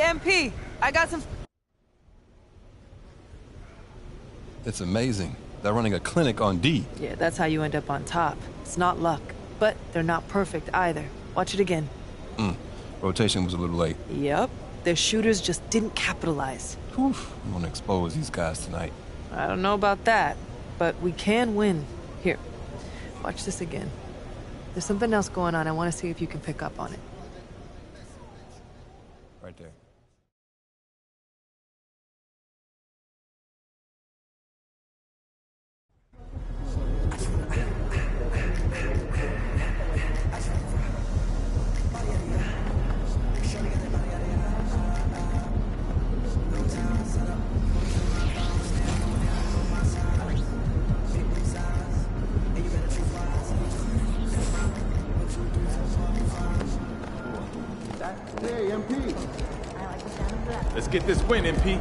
MP, I got some... It's amazing. They're running a clinic on D. Yeah, that's how you end up on top. It's not luck. But they're not perfect either. Watch it again. Rotation was a little late. Yep. Their shooters just didn't capitalize. Whew. I'm gonna expose these guys tonight. I don't know about that, but we can win. Here, watch this again. There's something else going on. I want to see if you can pick up on it. Right there. Hey, MP. Let's get this win, MP.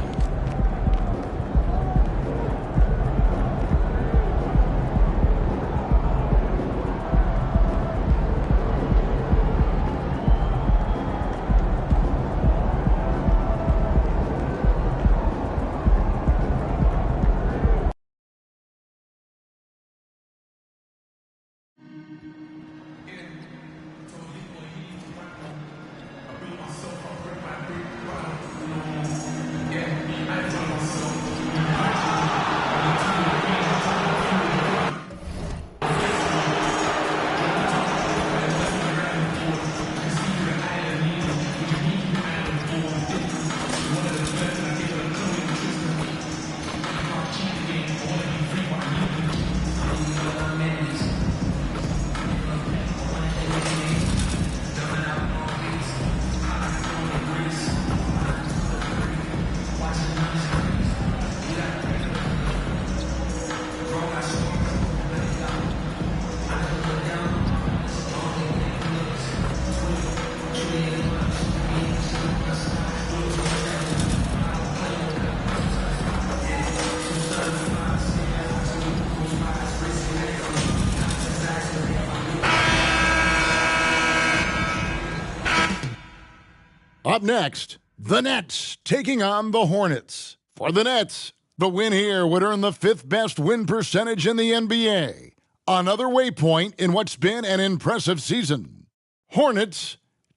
Up next, the Nets taking on the Hornets. For the Nets, the win here would earn the 5th best win percentage in the NBA. Another waypoint in what's been an impressive season. Hornets,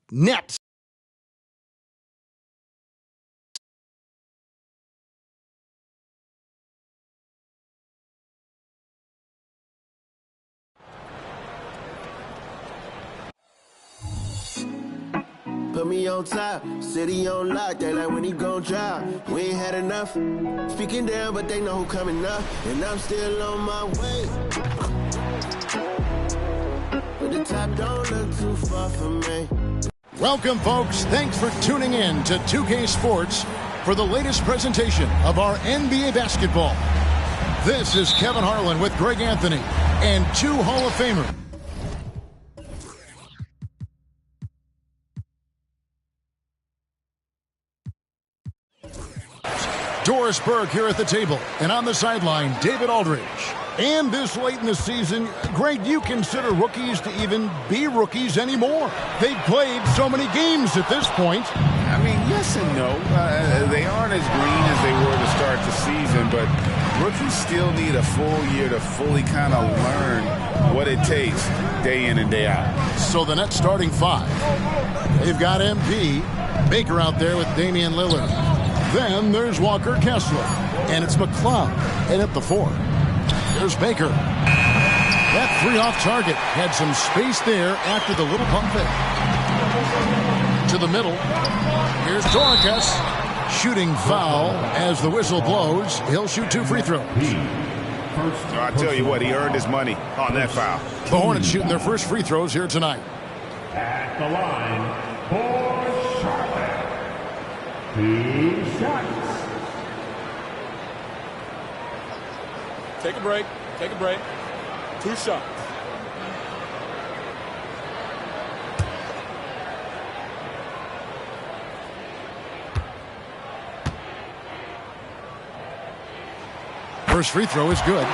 Nets. Put me on top, city on lock, they like when he gon' drop. We ain't had enough, speaking down, but they know who coming up. And I'm still on my way. But the top don't look too far from me. Welcome, folks. Thanks for tuning in to 2K Sports for the latest presentation of our NBA basketball. This is Kevin Harlan with Greg Anthony and 2 Hall of Famers. Doris Burke here at the table, and on the sideline, David Aldridge. And this late in the season, Greg, do you consider rookies to even be rookies anymore? They've played so many games at this point. I mean, yes and no. They aren't as green as they were to start the season, but rookies still need a full year to fully kind of learn what it takes day in and day out. So the Nets starting 5. They've got MP, Baker out there with Damian Lillard. Then there's Walker Kessler, and it's McCloud, and at the 4. There's Baker. That 3 off target had some space there after the little pump fake. To the middle. Here's Dorcas. Shooting foul as the whistle blows. He'll shoot 2 free throws. I tell you what, he earned his money on that foul. The Hornets shooting their first free throws here tonight. At the line for Charlotte, 2 shots. Take a break. Take a break. 2 shots. First free throw is good.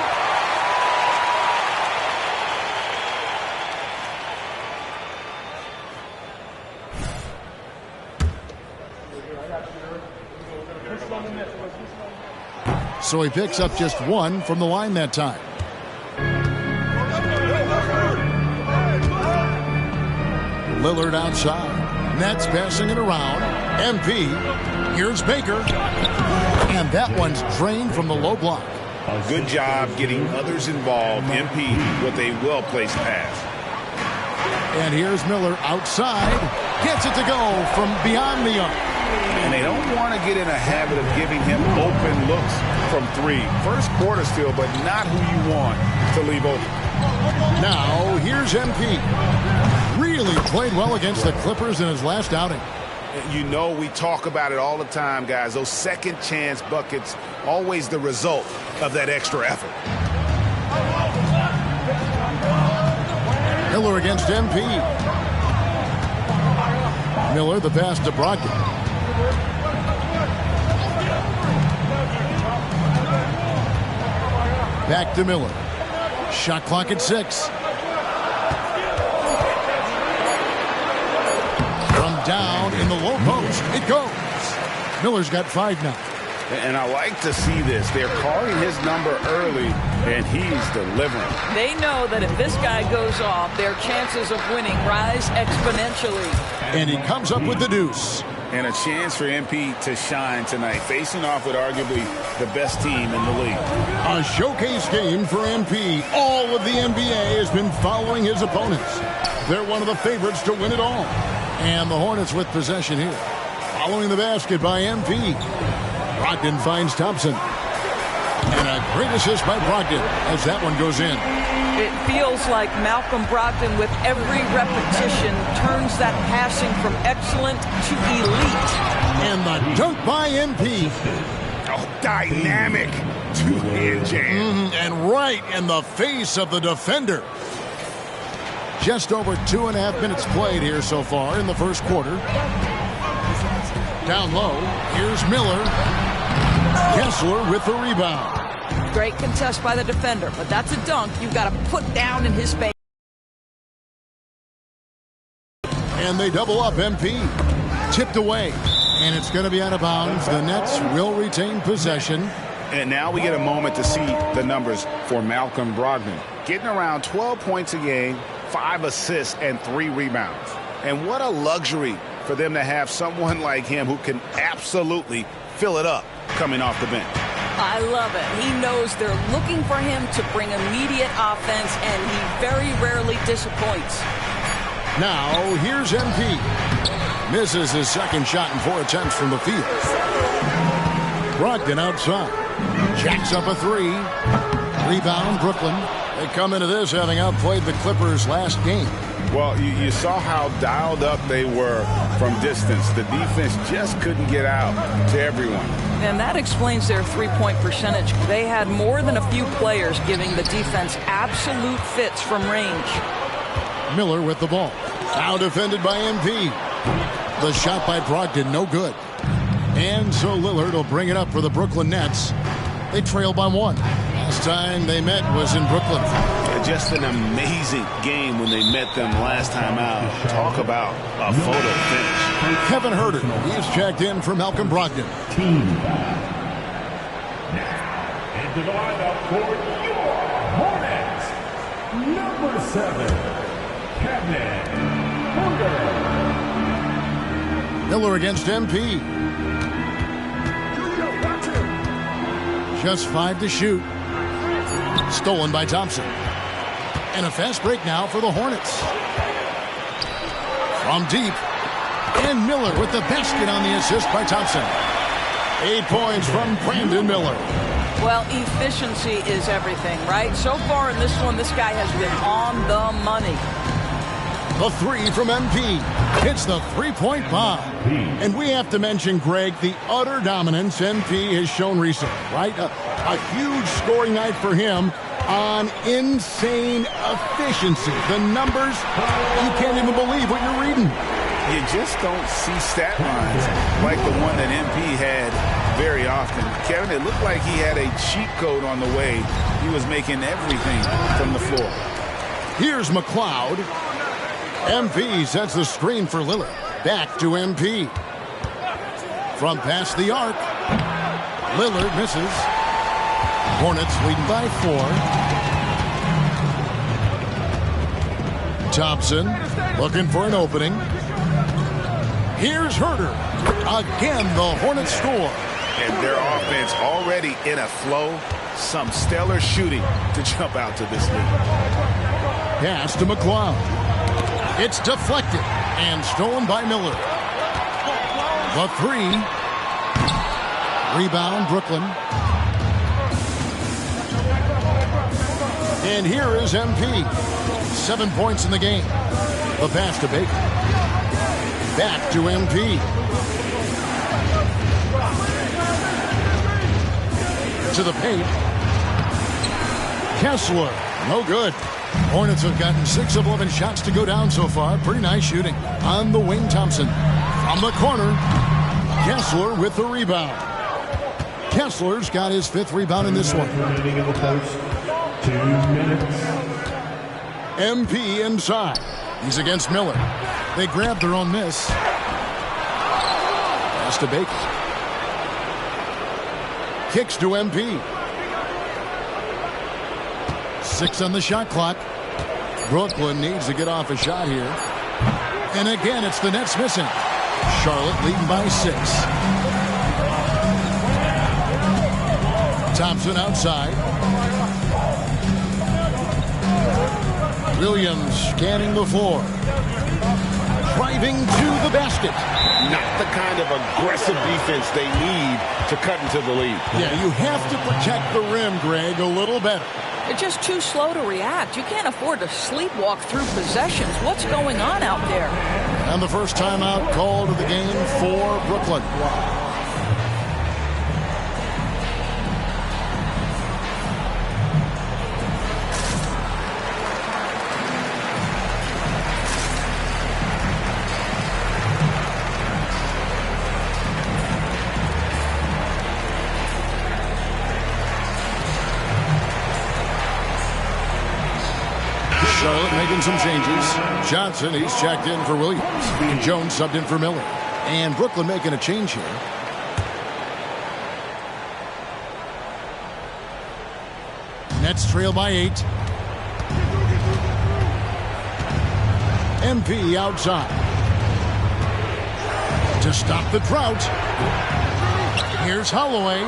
So he picks up just 1 from the line that time. Lillard outside. Nets passing it around. MP. Here's Baker. And that one's drained from the low block. Good job getting others involved. MP with a well-placed pass. And here's Miller outside. Gets it to go from beyond the arc. And they don't want to get in a habit of giving him open looks from 3. First quarter still, but not who you want to leave open. Now, here's MP. Really played well against the Clippers in his last outing. You know, we talk about it all the time, guys. Those second chance buckets, always the result of that extra effort. Miller against MP. Miller, the pass to Brogdon. Back to Miller. Shot clock at 6. From down in the low post, it goes. Miller's got 5 now. And I like to see this. They're calling his number early, and he's delivering. They know that if this guy goes off, their chances of winning rise exponentially. And he comes up with the deuce. And a chance for MP to shine tonight, facing off with arguably the best team in the league. A showcase game for MP. All of the NBA has been following his opponents. They're one of the favorites to win it all. And the Hornets with possession here. Following the basket by MP. Brogdon finds Thompson. And a great assist by Brogdon as that one goes in. It feels like Malcolm Brogdon, with every repetition, turns that passing from excellent to elite. And the dunk by MP. Oh, dynamic two-hand jam. And right in the face of the defender. Just over 2.5 minutes played here so far in the first quarter. Down low, here's Miller. Kessler with the rebound. Great contest by the defender, but that's a dunk you've got to put down in his face. And they double up MP. Tipped away. And it's going to be out of bounds. The Nets will retain possession. And now we get a moment to see the numbers for Malcolm Brogdon. Getting around 12 points a game, 5 assists, and 3 rebounds. And what a luxury for them to have someone like him who can absolutely fill it up coming off the bench. I love it. He knows they're looking for him to bring immediate offense, and he very rarely disappoints. Now, here's MP. Misses his second shot in 4 attempts from the field. Brogdon outside. Jacks up a 3. Rebound, Brooklyn. They come into this having outplayed the Clippers last game. Well, you saw how dialed up they were from distance. The defense just couldn't get out to everyone. And that explains their three-point percentage. They had more than a few players giving the defense absolute fits from range. Miller with the ball. Now defended by MP. The shot by Brogdon, no good. And so Lillard will bring it up for the Brooklyn Nets. They trail by 1. Last time they met was in Brooklyn. Just an amazing game when they met them last time out. Talk about a photo finish. Kevin Huerter, he's checked in for Malcolm Brogdon. Into the lineup for your Hornets, number 7, Kevin Huerter. Miller against MP. Just 5 to shoot. Stolen by Thompson. And a fast break now for the Hornets. From deep. And Miller with the basket on the assist by Thompson. 8 points from Brandon Miller. Well, efficiency is everything, right? So far in this one, this guy has been on the money. The 3 from MP hits the three-point bomb. And we have to mention, Greg, the utter dominance MP has shown recently, right? A huge scoring night for him on insane efficiency. The numbers, you can't even believe what you're reading. You just don't see stat lines like the one that MP had very often. Kevin, it looked like he had a cheat code on the way. He was making everything from the floor. Here's McLeod. MP sets the screen for Lillard. Back to MP. From past the arc. Lillard misses. Hornets leading by 4. Thompson looking for an opening. Here's Herter. Again, the Hornets score. And their offense already in a flow. Some stellar shooting to jump out to this lead. Pass to McCloud. It's deflected and stolen by Miller. The 3. Rebound, Brooklyn. And here is MP. 7 points in the game. The pass to Baker. Back to MP. To the paint. Kessler. No good. Hornets have gotten 6 of 11 shots to go down so far. Pretty nice shooting. On the wing, Thompson. From the corner. Kessler with the rebound. Kessler's got his 5th rebound in this one. 2 minutes. MP inside. He's against Miller. They grab their own miss. Pass to Baker. Kicks to MP. 6 on the shot clock. Brooklyn needs to get off a shot here. And again, it's the Nets missing. Charlotte leading by 6. Thompson outside. Williams scanning the floor. Driving to the basket. Not the kind of aggressive defense they need to cut into the lead. Yeah, you have to protect the rim, Greg, a little better. They're just too slow to react. You can't afford to sleepwalk through possessions. What's going on out there? And the first timeout called of the game for Brooklyn. Charlotte making some changes. Johnson, he's checked in for Williams. And Jones subbed in for Miller. And Brooklyn making a change here. Nets trail by 8. MP outside. To stop the drought. Here's Holloway.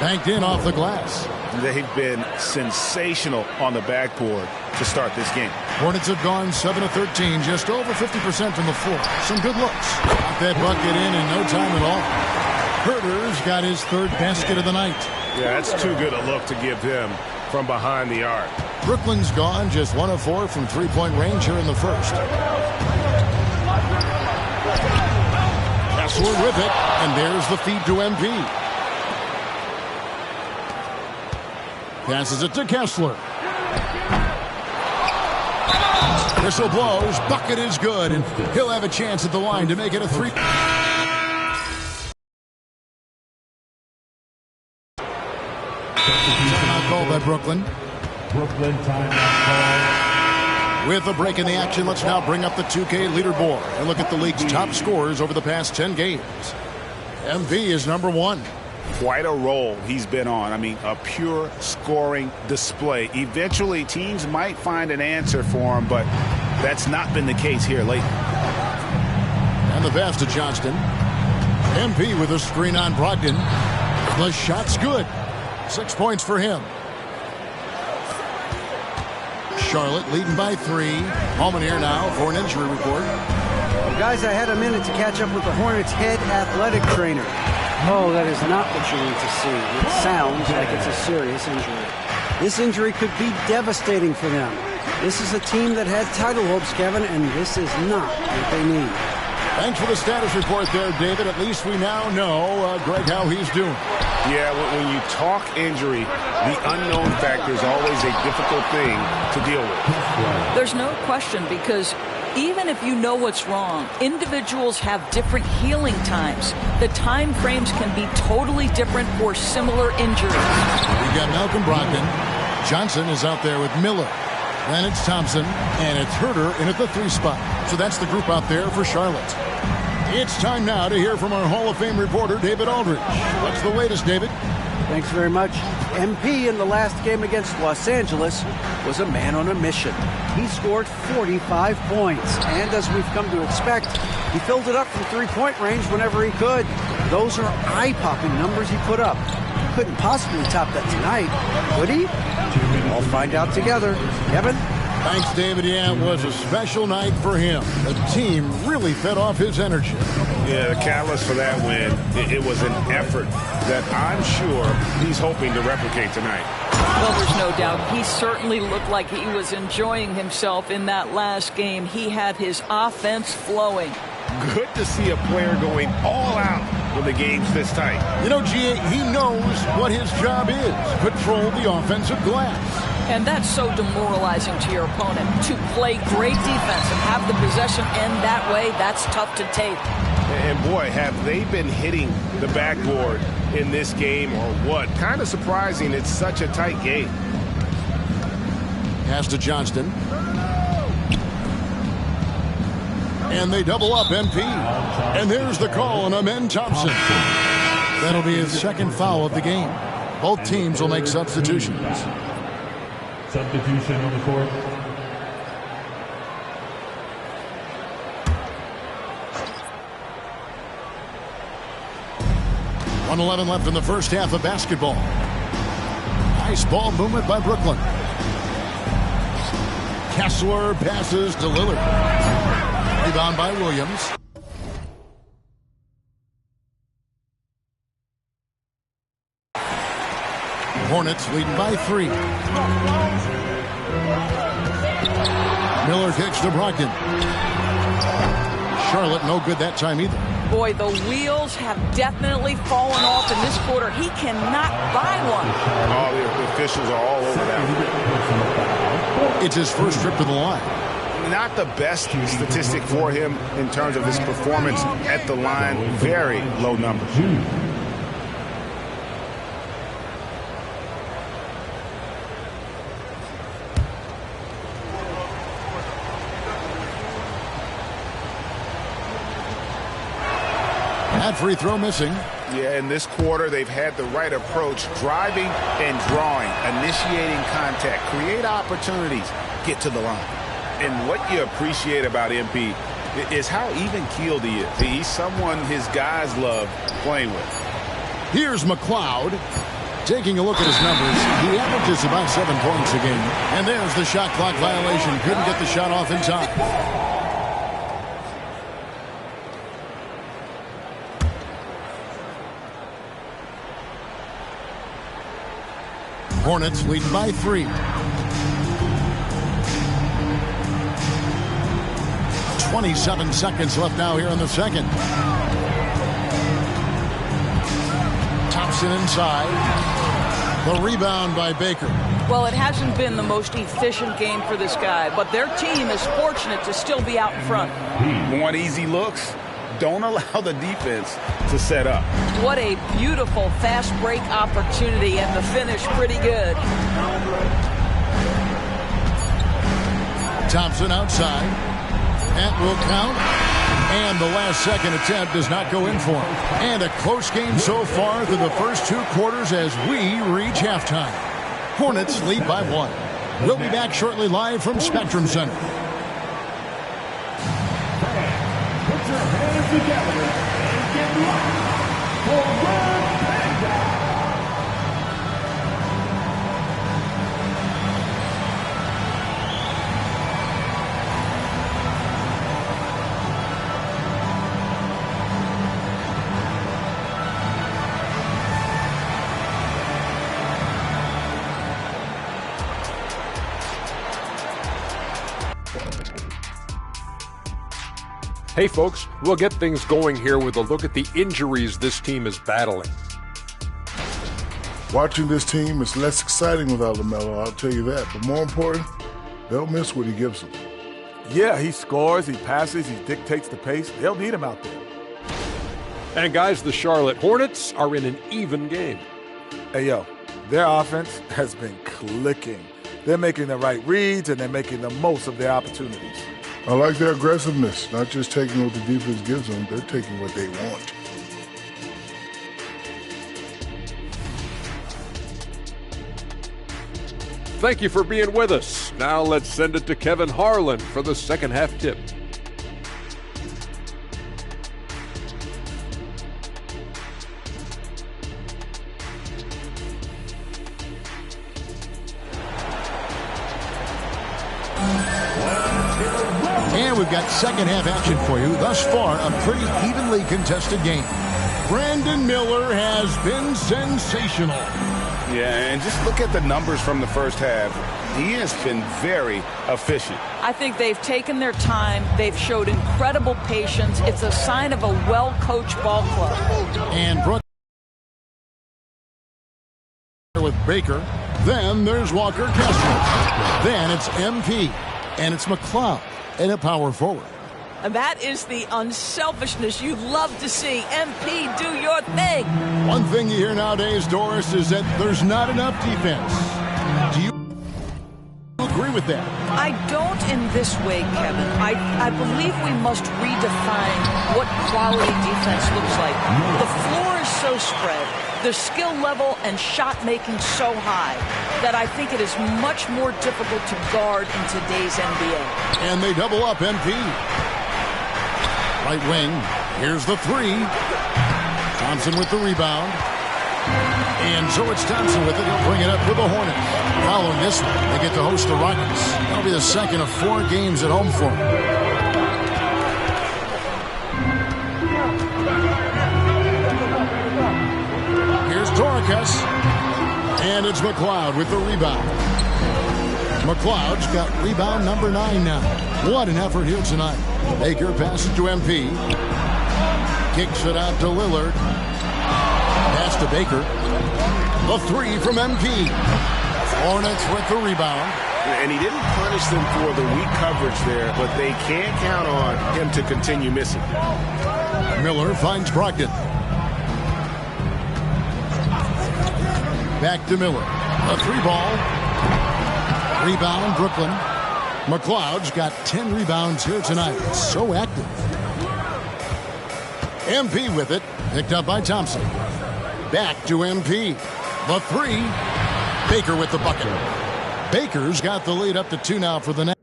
Banked in off the glass. They've been sensational on the backboard to start this game. Hornets have gone 7 of 13, just over 50% from the floor. Some good looks. Got that bucket in no time at all. Herter's got his 3rd basket of the night. Yeah, that's too good a look to give him from behind the arc. Brooklyn's gone just 1 of 4 from 3-point range here in the first. Kessler with it, and there's the feed to MP. Passes it to Kessler. Whistle blows. Bucket is good, and he'll have a chance at the line to make it a 3. Timeout called by Brooklyn. Brooklyn timeout call. With a break in the action, let's now bring up the 2K leaderboard and look at the league's top scorers over the past 10 games. MP is number 1. Quite a role he's been on. I mean, a pure scoring display. Eventually, teams might find an answer for him, but that's not been the case here lately. And the pass to Johnston. MP with a screen on Brogdon. The shot's good. 6 points for him. Charlotte leading by 3. Holman here now for an injury report. Well, guys, I had a minute to catch up with the Hornets' head athletic trainer. Oh, that is not what you need to see. It sounds like it's a serious injury. This injury could be devastating for them. This is a team that had title hopes, Kevin, and this is not what they need. Thanks for the status report there, David. At least we now know, Greg, how he's doing. Yeah, when you talk injury, the unknown factor is always a difficult thing to deal with. There's no question, because even if you know what's wrong, individuals have different healing times. The time frames can be totally different for similar injuries. We've got Malcolm Brogdon. Johnson is out there with Miller. Then it's Thompson, and it's Herter in at the 3 spot. So that's the group out there for Charlotte. It's time now to hear from our Hall of Fame reporter, David Aldridge. What's the latest, David? Thanks very much. MP in the last game against Los Angeles was a man on a mission. He scored 45 points, and as we've come to expect, he filled it up from three-point range whenever he could. Those are eye-popping numbers he put up. He couldn't possibly top that tonight, could he? We'll find out together. Kevin? Thanks, David. Yeah, it was a special night for him. The team really fed off his energy. Yeah, the catalyst for that win, it was an effort that I'm sure he's hoping to replicate tonight. Well, there's no doubt. He certainly looked like he was enjoying himself in that last game. He had his offense flowing. Good to see a player going all out when the game's this tight. You know, G.A., he knows what his job is. Control the offensive glass. And that's so demoralizing to your opponent. To play great defense and have the possession end that way, that's tough to take. And boy, have they been hitting the backboard in this game or what? Kind of surprising it's such a tight game. Pass to Johnston. And they double up MP. And there's the call on Amen Thompson. That'll be his second foul of the game. Both teams will make substitutions. Substitution on the court. .111 left in the first half of basketball. Nice ball movement by Brooklyn. Kessler passes to Lillard. Rebound by Williams. Hornets leading by 3. Miller kicks to Brogdon. Charlotte no good that time either. Boy, the wheels have definitely fallen off in this quarter. He cannot buy one. Oh, the officials are all over that. It's his first trip to the line. Not the best statistic for him in terms of his performance at the line. Very low numbers. That free throw missing. Yeah, in this quarter, they've had the right approach, driving and drawing, initiating contact, create opportunities, get to the line. And what you appreciate about MP is how even-keeled he is. He's someone his guys love playing with. Here's McLeod. Taking a look at his numbers, he averages about 7 points a game. And there's the shot clock violation. Couldn't get the shot off in time. Hornets leading by 3. 27 seconds left now here in the second. Thompson inside. The rebound by Baker. Well, it hasn't been the most efficient game for this guy, but their team is fortunate to still be out in front. Want easy looks? Don't allow the defense to set up. What a beautiful fast break opportunity, and the finish pretty good. Thompson outside. That will count. And the last second attempt does not go in for him. And a close game so far through the first 2 quarters as we reach halftime. Hornets lead by 1. We'll be back shortly live from Spectrum Center. Put your hands together and get ready for Red Panda. Hey folks, we'll get things going here with a look at the injuries this team is battling. Watching this team is less exciting without LaMelo, I'll tell you that. But more important, they'll miss what he gives them. Yeah, he scores, he passes, he dictates the pace. They'll need him out there. And guys, the Charlotte Hornets are in an even game. Hey, yo, their offense has been clicking. They're making the right reads, and they're making the most of their opportunities. I like their aggressiveness, not just taking what the defense gives them, they're taking what they want. Thank you for being with us. Now let's send it to Kevin Harlan for the second half tip. And we've got second half action for you. Thus far, a pretty evenly contested game. Brandon Miller has been sensational. Yeah, and just look at the numbers from the first half. He has been very efficient. I think they've taken their time. They've showed incredible patience. It's a sign of a well-coached ball club. And Brooks with Baker. Then there's Walker Kessler. Then it's MP. And it's McLeod and a power forward. And that is the unselfishness you love to see. MP, do your thing. One thing you hear nowadays, Doris, is that there's not enough defense. Do you agree with that? I don't in this way, Kevin. I believe we must redefine what quality defense looks like. The floor is so spread, the skill level and shot making so high that I think it is much more difficult to guard in today's NBA. And they double up MP. Right wing, here's the three. Thompson with the rebound. And so it's Thompson with it. He'll bring it up for the Hornets. Following this one, they get to host the Rockets. That'll be the second of 4 games at home for them. Here's Torres. And it's McLeod with the rebound. McLeod's got rebound number 9 now. What an effort here tonight. Baker passes to MP. Kicks it out to Lillard. Pass to Baker. The three from MP. Hornets with the rebound. And he didn't punish them for the weak coverage there, but they can't count on him to continue missing. Miller finds Brogdon. Back to Miller. A 3-ball. Rebound, Brooklyn. McLeod's got 10 rebounds here tonight. So active. MP with it. Picked up by Thompson. Back to MP. The 3. Baker with the bucket. Baker's got the lead up to 2 now for the Nets.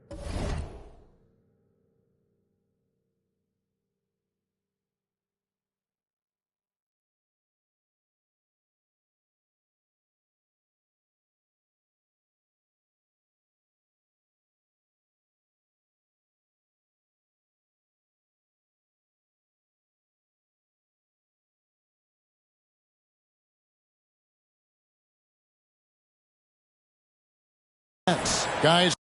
Guys.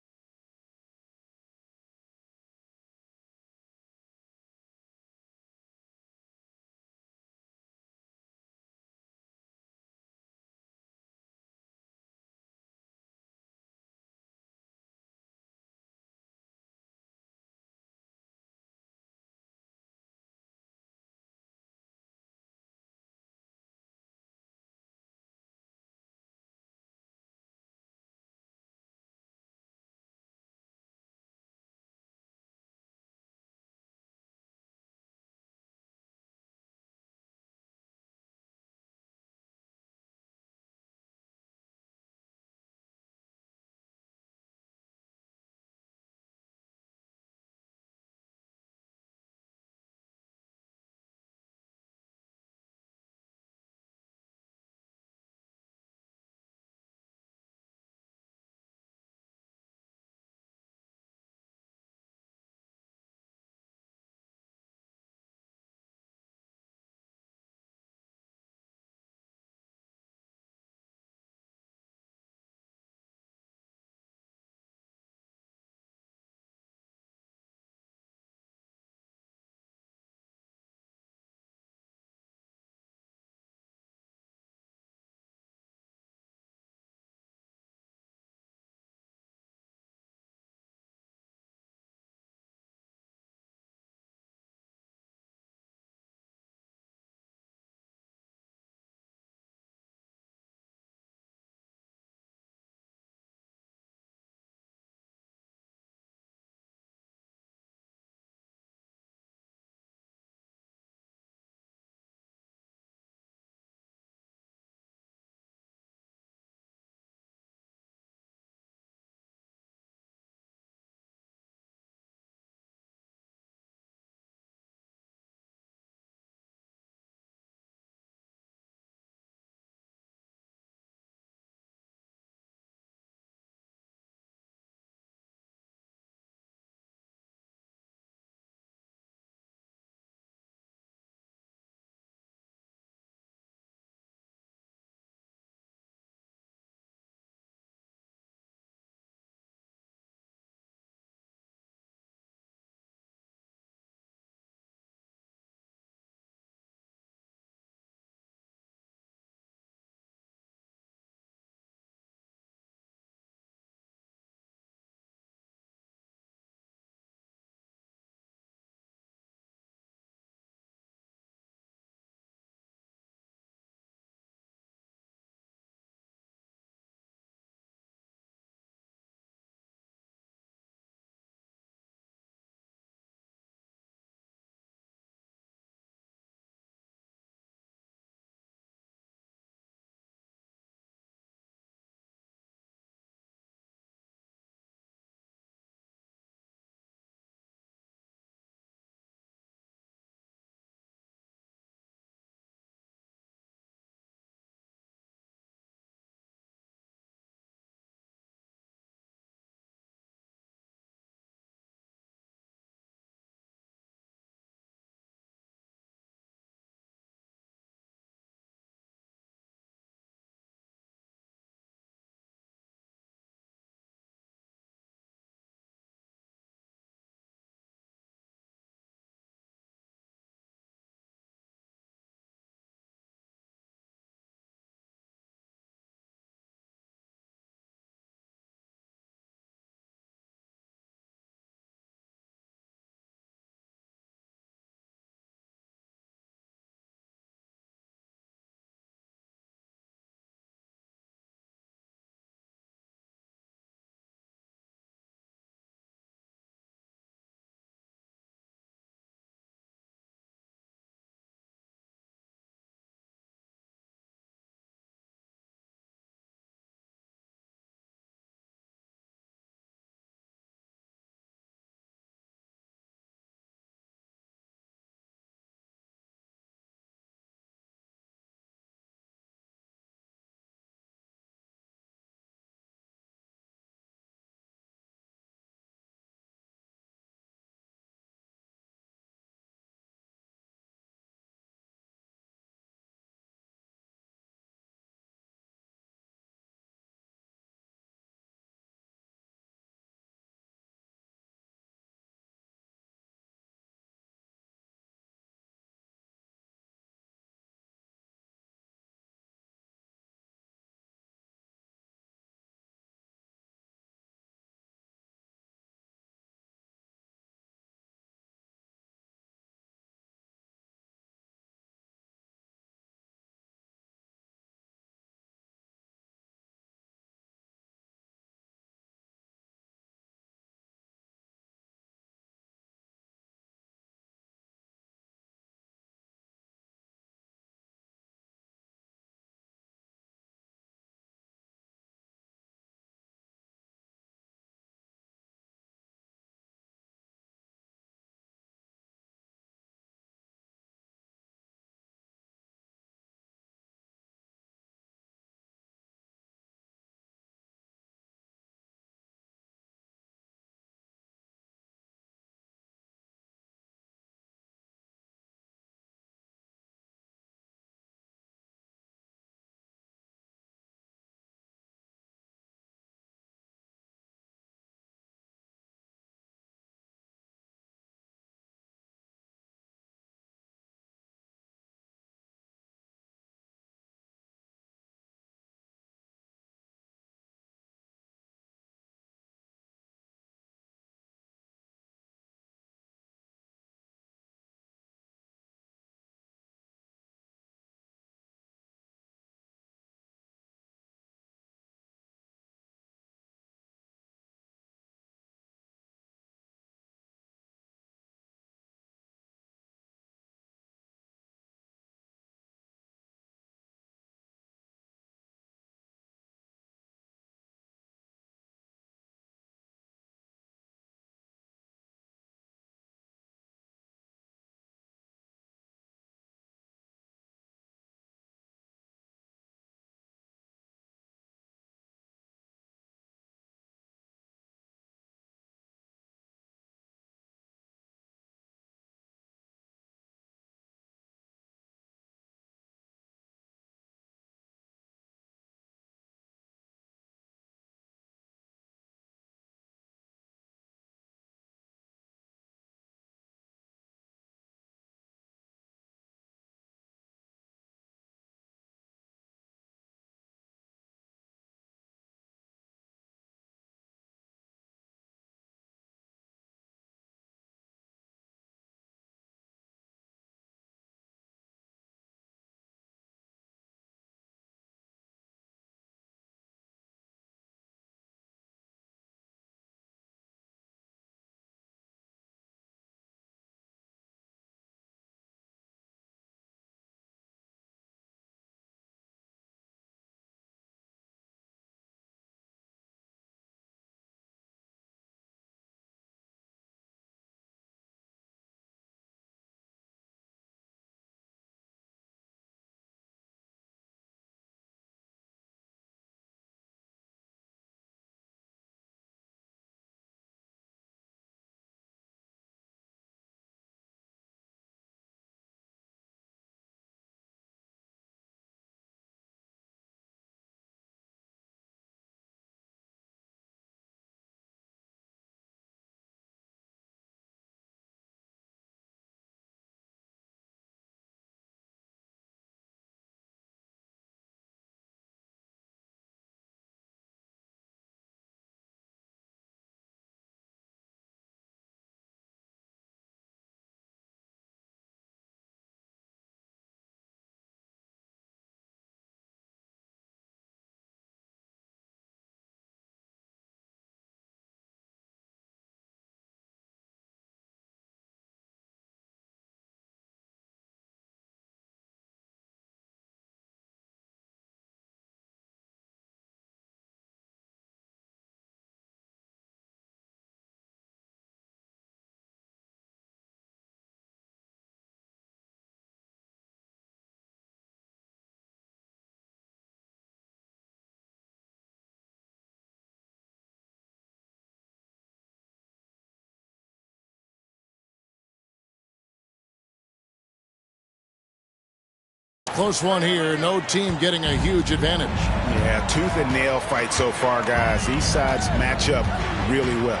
Close one here. No team getting a huge advantage. Yeah, tooth and nail fight so far, guys. These sides match up really well.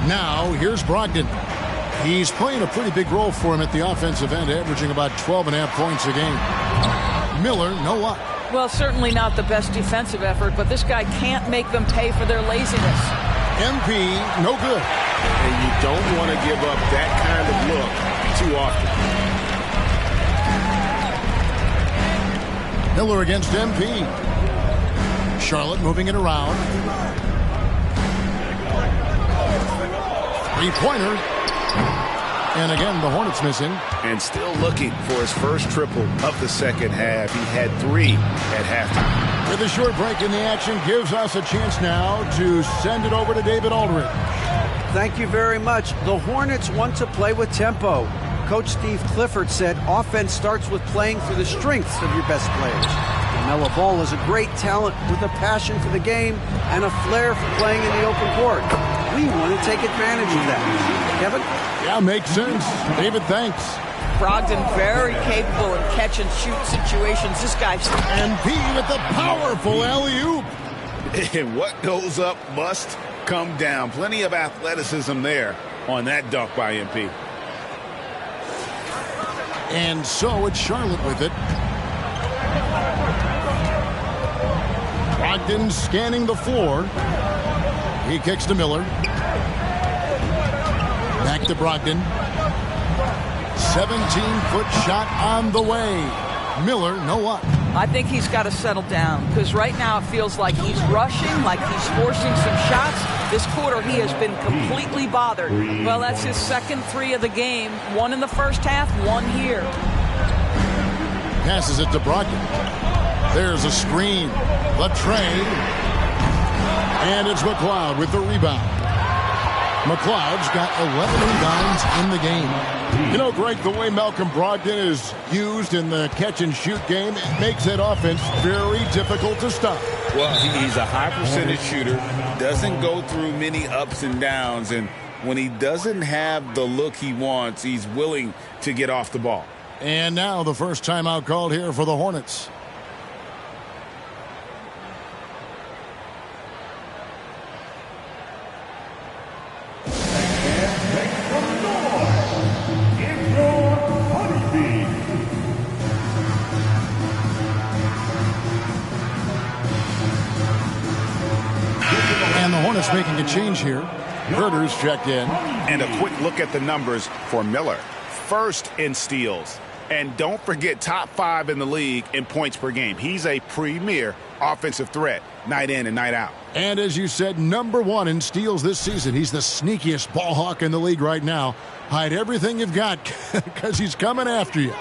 Now, here's Brogdon. He's playing a pretty big role for him at the offensive end, averaging about 12.5 points a game. Miller, no luck. Well, certainly not the best defensive effort, but this guy can't make them pay for their laziness. MP, no good. And you don't want to give up that kind of look too often. Miller against MP. Charlotte moving it around. Three-pointer. And again, the Hornets missing. And still looking for his first triple of the second half. He had 3 at halftime. With a short break in the action, gives us a chance now to send it over to David Aldridge. Thank you very much. The Hornets want to play with tempo. Coach Steve Clifford said offense starts with playing for the strengths of your best players. LaMelo Ball is a great talent with a passion for the game and a flair for playing in the open court. We want to take advantage of that. Kevin? Yeah, makes sense. David, thanks. Brogdon very capable in catch-and-shoot situations. This guy's... MP with the powerful alley-oop. And what goes up must come down. Plenty of athleticism there on that dunk by MP. And so it's Charlotte with it. Brogdon scanning the floor. He kicks to Miller. Back to Brogdon. 17-foot shot on the way. Miller, no luck. I think he's got to settle down because right now it feels like he's rushing, like he's forcing some shots. This quarter he has been completely bothered. Well, that's his second 3 of the game. 1 in the first half, 1 here. Passes it to Brogdon. There's a screen. The trade. And it's McLeod with the rebound. McLeod's got 11 rebounds in the game. You know, Greg, the way Malcolm Brogdon is used in the catch-and-shoot game, it makes that offense very difficult to stop. Well, he's a high percentage shooter, doesn't go through many ups and downs, and when he doesn't have the look he wants, he's willing to get off the ball. And now the first timeout called here for the Hornets. And the Hornets making a change here. Herter's checked in. And a quick look at the numbers for Miller. First in steals. And don't forget, top 5 in the league in points per game. He's a premier offensive threat, night in and night out. And as you said, #1 in steals this season. He's the sneakiest ball hawk in the league right now. Hide everything you've got because he's coming after you.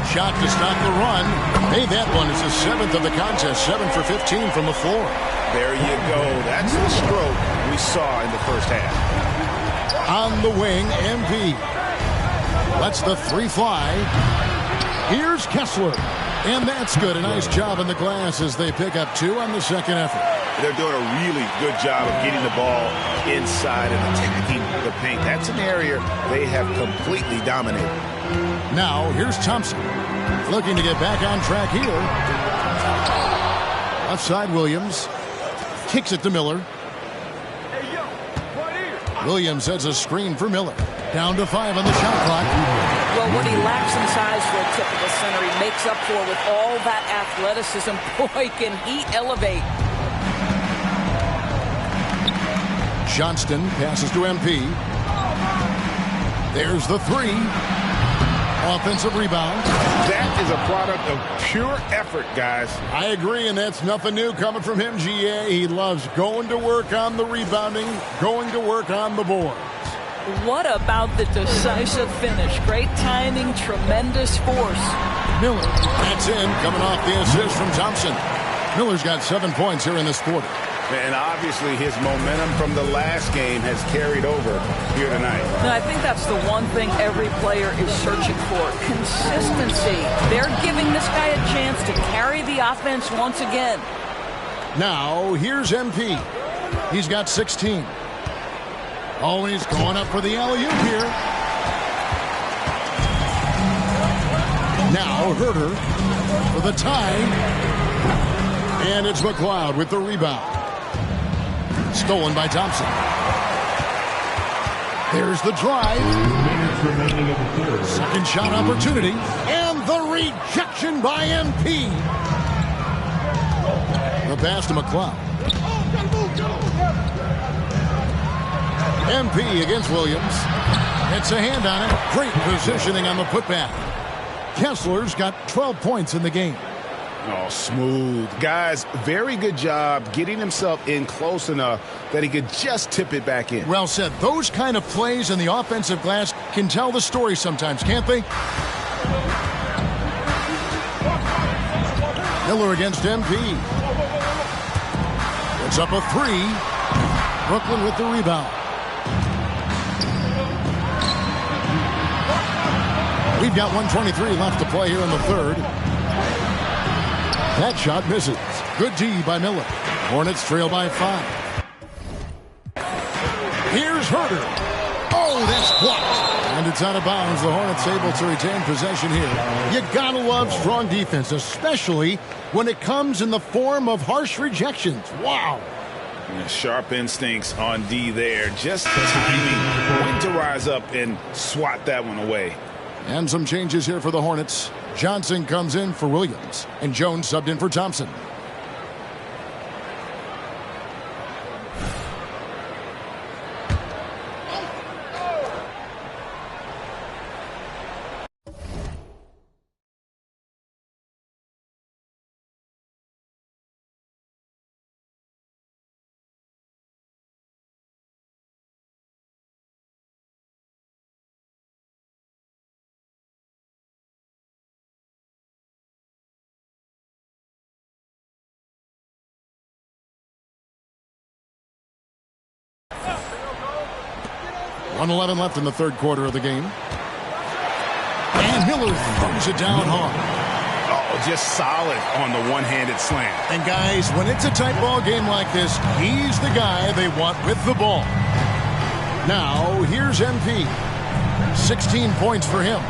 Shot to stop the run. Hey, that one is the 7th of the contest. 7 for 15 from the floor. There you go. That's the stroke we saw in the first half. On the wing, MP. Lets the 3 fly. Here's Kessler. And that's good. A nice job in the glass as they pick up 2 on the second effort. They're doing a really good job of getting the ball inside and attacking the paint. That's an area they have completely dominated. Now, here's Thompson. Looking to get back on track here. Left side, Williams. Kicks it to Miller. Williams has a screen for Miller. Down to 5 on the shot clock. Well, what he lacks in size for a typical center, he makes up for with all that athleticism. Boy, can he elevate. Johnston passes to MP. There's the 3. Offensive rebound. That is a product of pure effort, guys. I agree, and that's nothing new coming from him, GA. He loves going to work on the rebounding, going to work on the board. What about the decisive finish? Great timing, tremendous force. Miller, that's in, coming off the assist from Thompson. Miller's got 7 points here in this quarter. And obviously his momentum from the last game has carried over here tonight. And I think that's the one thing every player is searching for. Consistency. They're giving this guy a chance to carry the offense once again. Now, here's MP. He's got 16. Oh, he's going up for the alley-oop here. Now Herder for the tie. And it's McLeod with the rebound. Stolen by Thompson. There's the drive. Second shot opportunity. And the rejection by MP. The pass to McLeod. MP against Williams. It's a hand on it. Great positioning on the putback. Kessler's got 12 points in the game. Oh, smooth. Guys, very good job getting himself in close enough that he could just tip it back in. Well said. Those kind of plays in the offensive glass can tell the story sometimes, can't they? Miller against MP. It's up a three. Brooklyn with the rebound. We've got 1:23 left to play here in the third. That shot misses. Good D by Miller. Hornets trail by 5. Here's Herder. Oh, that's blocked. And it's out of bounds. The Hornets able to retain possession here. You gotta love strong defense, especially when it comes in the form of harsh rejections. Wow. Yeah, sharp instincts on D there. Just timing when to rise up and swat that one away. And some changes here for the Hornets. Johnson comes in for Williams, and Jones subbed in for Thompson. .111 left in the third quarter of the game. And Miller throws it down hard. Oh, just solid on the one-handed slam. And guys, when it's a tight ball game like this, he's the guy they want with the ball. Now, here's MP. 16 points for him.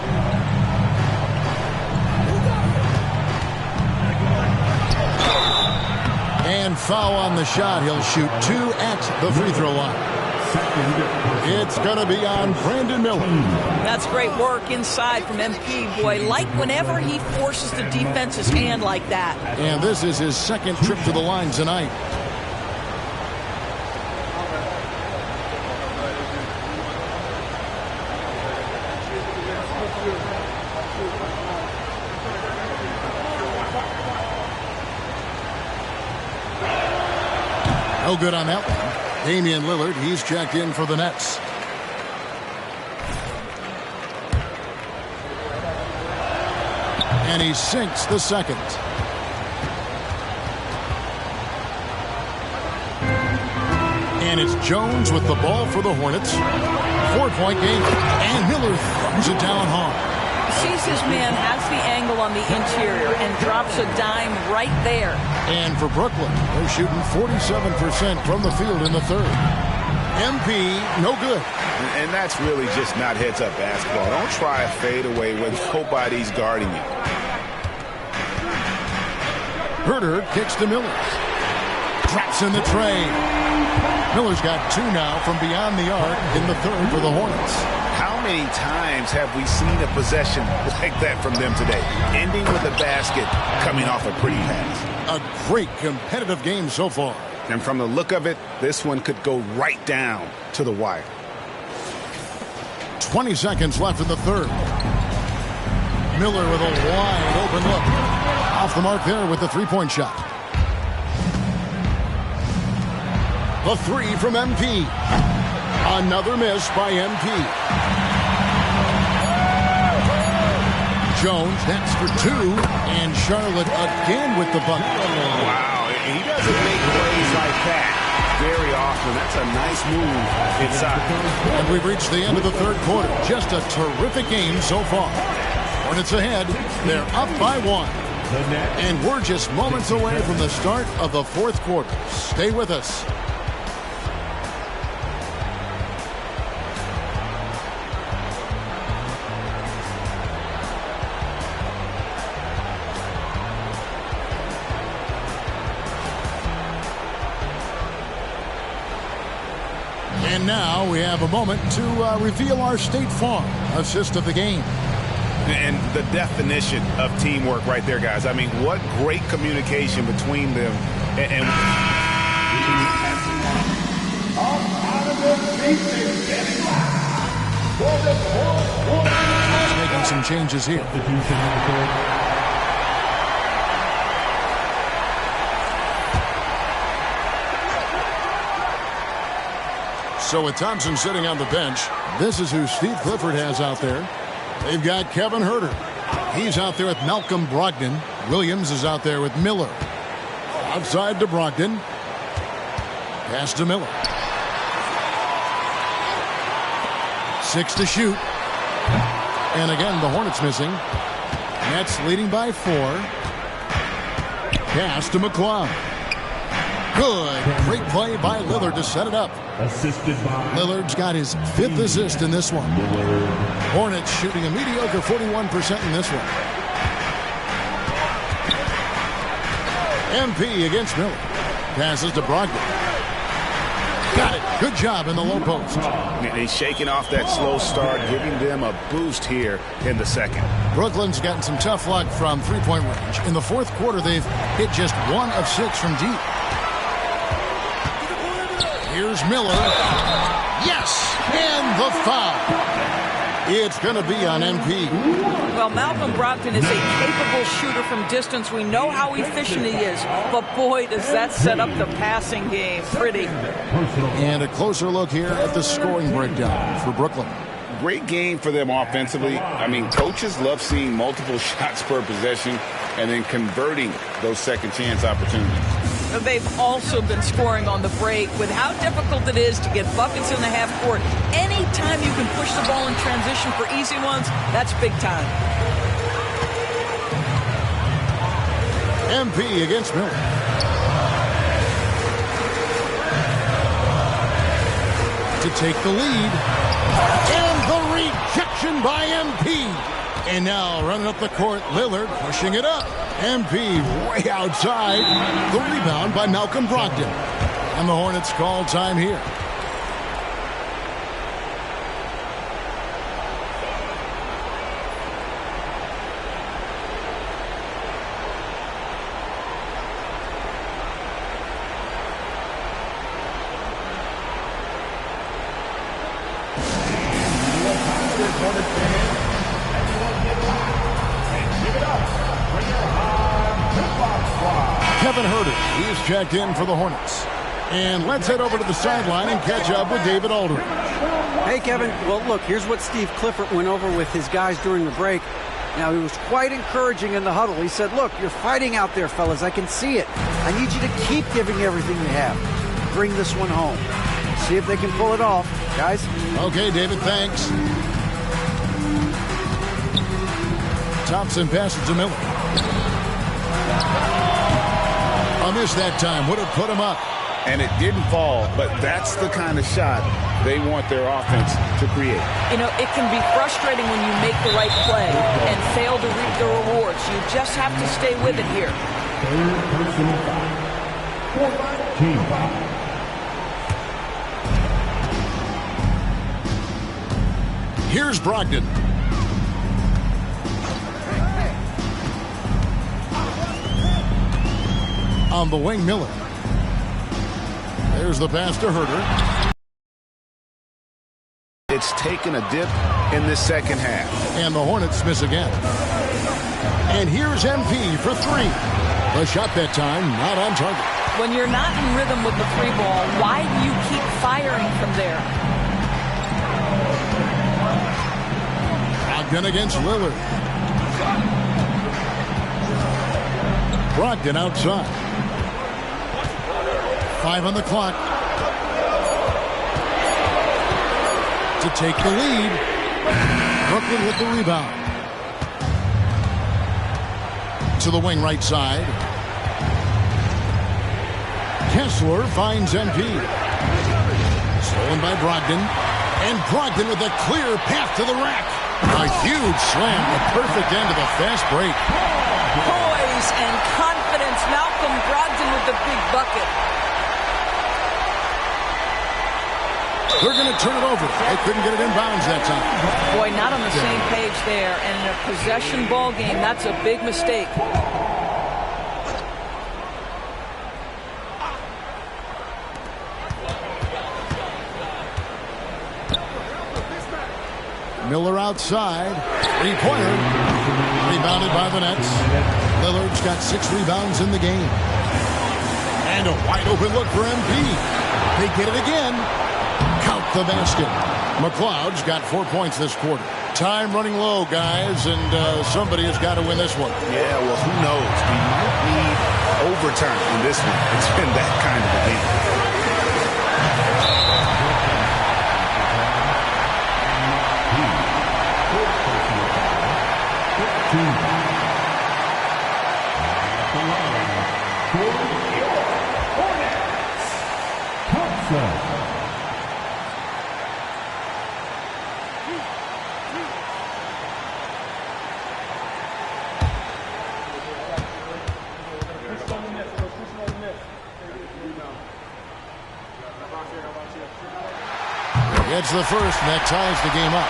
And foul on the shot. He'll shoot 2 at the free throw line. It's going to be on Brandon Miller. That's great work inside from MP. Boy, like whenever he forces the defense's hand like that. And this is his second trip to the line tonight. No good on that one. Damian Lillard, he's checked in for the Nets. And he sinks the second. And it's Jones with the ball for the Hornets. 4-point game. And Miller throws it down hard. Sees his man, has the angle on the interior, and drops a dime right there. And for Brooklyn, they're shooting 47% from the field in the third. MP, no good. And that's really just not heads-up basketball. Don't try a fadeaway when nobody's guarding you. Herder kicks to Miller. Traps in the tray. Miller's got 2 now from beyond the arc in the third for the Hornets. How many times have we seen a possession like that from them today? Ending with a basket, coming off a pretty pass. A great competitive game so far. And from the look of it, this one could go right down to the wire. 20 seconds left in the third. Miller with a wide open look. Off the mark there with the three-point shot. The three from MP. Another miss by MP. Jones next for 2. And Charlotte again with the bucket. Wow, he doesn't make plays like that very often. That's a nice move inside. And we've reached the end of the third quarter. Just a terrific game so far. Hornets ahead. They're up by 1. And we're just moments away from the start of the fourth quarter. Stay with us. And now we have a moment to reveal our State Farm assist of the game. And the definition of teamwork right there, guys. I mean, what great communication between them. Making some changes here. So with Thompson sitting on the bench, this is who Steve Clifford has out there. They've got Kevin Huerter. He's out there with Malcolm Brogdon. Williams is out there with Miller. Outside to Brogdon. Pass to Miller. 6 to shoot. And again, the Hornets missing. Nets leading by 4. Pass to McClung. Good. Great play by Lillard to set it up. Assisted by Lillard's got his 5th assist in this one. Hornets shooting a mediocre 41% in this one. MP against Miller. Passes to Brogdon. Got it. Good job in the low post. He's shaking off that slow start, giving them a boost here in the second. Brooklyn's gotten some tough luck from three-point range. In the fourth quarter, they've hit just 1 of 6 from deep. Here's Miller. Yes! And the foul. It's going to be on MP. Well, Malcolm Brogdon is a capable shooter from distance. We know how efficient he is. But, boy, does that set up the passing game. Pretty. And a closer look here at the scoring breakdown for Brooklyn. Great game for them offensively. I mean, coaches love seeing multiple shots per possession and then converting those second chance opportunities. They've also been scoring on the break. With how difficult it is to get buckets in the half court, anytime you can push the ball in transition for easy ones, that's big time. MP against Miller. To take the lead. And the rejection by MP. And now running up the court, Lillard pushing it up. MP way outside. The rebound by Malcolm Brogdon. And the Hornets call time here. Kevin Huerter, he is checked in for the Hornets. And let's head over to the sideline and catch up with David Aldridge. Hey, Kevin. Well, look, here's what Steve Clifford went over with his guys during the break. Now, he was quite encouraging in the huddle. He said, look, you're fighting out there, fellas. I can see it. I need you to keep giving everything you have. Bring this one home. See if they can pull it off, guys. Okay, David, thanks. Thompson passes to Miller. A miss that time. Would have put him up. And it didn't fall, but that's the kind of shot they want their offense to create. You know, it can be frustrating when you make the right play and fail to reap the rewards. You just have to stay with it here. third personal foul. Team foul. Here's Brogdon. On the wing, Miller. There's the pass to Huerter. It's taken a dip in the second half. And the Hornets miss again. And here's MP for 3. The shot that time not on target. When you're not in rhythm with the 3 ball, why do you keep firing from there? Brogdon against Lillard. Brogdon outside. 5 on the clock. To take the lead. Brooklyn with the rebound. To the wing right side. Kessler finds MP. Stolen by Brogdon. And Brogdon with a clear path to the rack. A huge slam. A perfect end to the fast break. Poise and confidence. Malcolm Brogdon with the big bucket. They're going to turn it over. They couldn't get it inbounds that time. Boy, not on the same page there. And in a possession ball game, that's a big mistake. Miller outside. Three-pointer. Rebounded by the Nets. Lillard's got 6 rebounds in the game. And a wide-open look for MP. They get it again. Count the basket. McLeod's got 4 points this quarter. Time running low, guys, and somebody has got to win this one. Yeah, well, who knows? We might need overtime in this one. It's been that kind of a game. It's the first, and that ties the game up.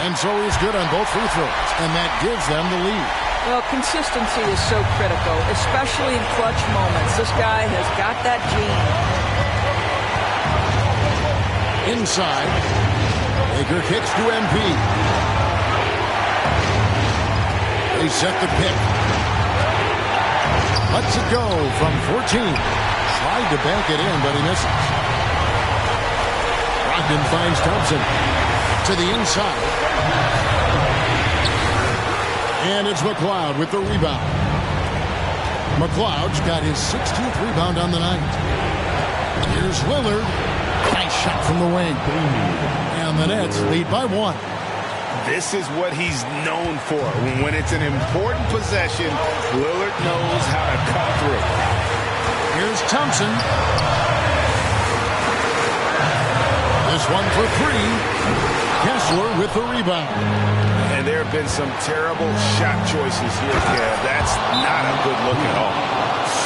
And so he's good on both free throws, and that gives them the lead. Well, consistency is so critical, especially in clutch moments. This guy has got that gene. Inside, Baker kicks to MP. They set the pick. Lets it go from 14. Tried to bank it in, but he misses. Brogdon finds Thompson to the inside. And it's McLeod with the rebound. McLeod's got his 16th rebound on the night. Here's Lillard. Nice shot from the wing. And the Nets lead by 1. This is what he's known for. When it's an important possession, Lillard knows how to cut through. Here's Thompson. This one for 3. Kessler with the rebound. And there have been some terrible shot choices here, Kev. That's not a good look at all.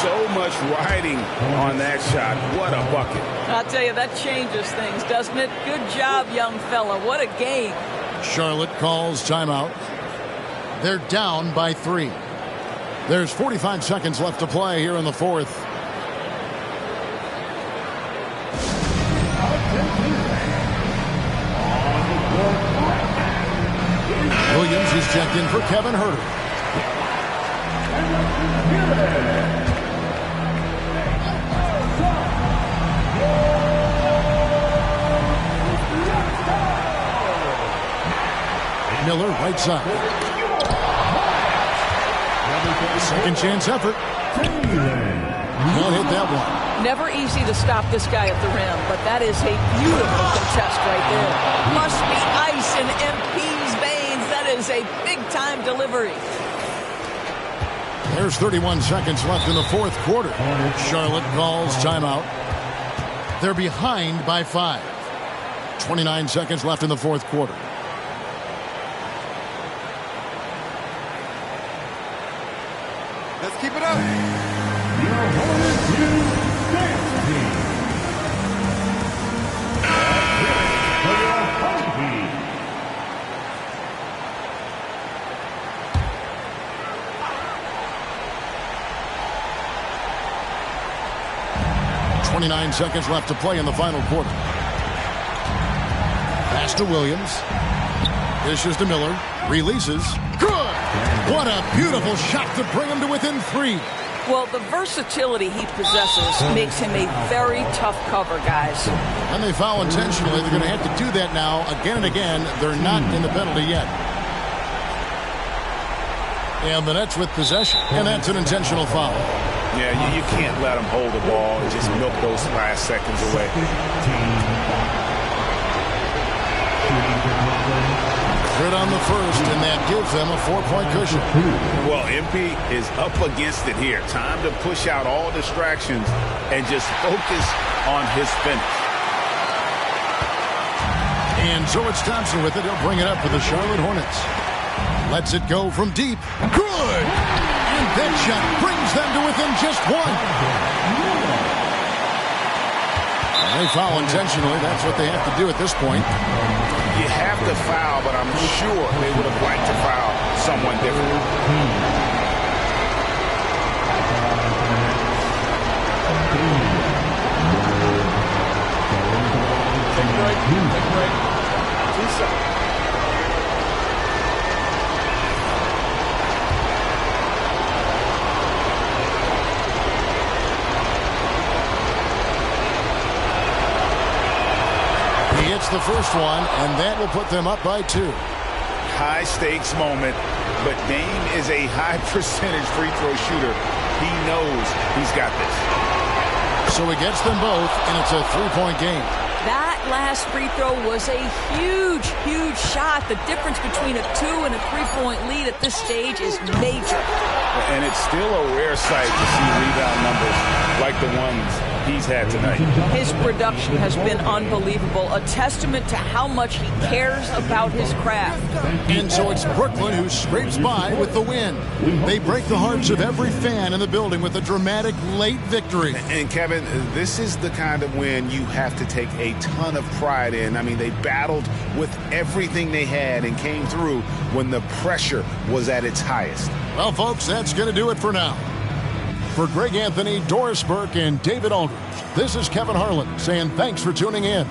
So much riding on that shot. What a bucket. I'll tell you, that changes things, doesn't it? Good job, young fella. What a game. Charlotte calls timeout. They're down by 3. There's 45 seconds left to play here in the fourth. Williams is checked in for Kevin Huerter. Miller, right side. Second chance effort. Can't hit that one. Never easy to stop this guy at the rim, but that is a beautiful contest right there. Must be ice in MP's veins. That is a big-time delivery. There's 31 seconds left in the fourth quarter. Charlotte calls timeout. They're behind by 5. 29 seconds left in the fourth quarter. Let's keep it up. Your Hornets dance team. For your home team. .29 seconds left to play in the final quarter. Pass to Williams. Dishes to Miller. Releases. Good! What a beautiful shot to bring him to within 3. Well, the versatility he possesses makes him a very tough cover, guys. And they foul intentionally. They're going to have to do that now again and again. They're not in the penalty yet. And the Nets with possession. And that's an intentional foul. Yeah, you can't let them hold the ball and just milk those last seconds away. Good on the first, and that gives them a 4-point cushion. Well, MP is up against it here. Time to push out all distractions and just focus on his finish. And so it's Thompson with it. He'll bring it up for the Charlotte Hornets. Lets it go from deep. Good! And that shot brings them to within just one. And they foul intentionally. That's what they have to do at this point. You have to foul, but I'm sure they would have liked to foul someone different. Take a break. Take a break. 2 seconds. He hits the first one, and that will put them up by 2. High stakes moment, but Dame is a high percentage free throw shooter. He knows he's got this. So he gets them both, and it's a 3-point game. That last free throw was a huge, huge shot. The difference between a 2 and a 3-point lead at this stage is major. And it's still a rare sight to see rebound numbers like the ones he's had tonight. His production has been unbelievable, a testament to how much he cares about his craft. And so it's Brooklyn who scrapes by with the win. They break the hearts of every fan in the building with a dramatic late victory. And Kevin, this is the kind of win you have to take a ton of pride in. I mean, they battled with everything they had and came through when the pressure was at its highest. Well, folks, that's going to do it for now. For Greg Anthony, Doris Burke, and David Aldridge, this is Kevin Harlan saying thanks for tuning in.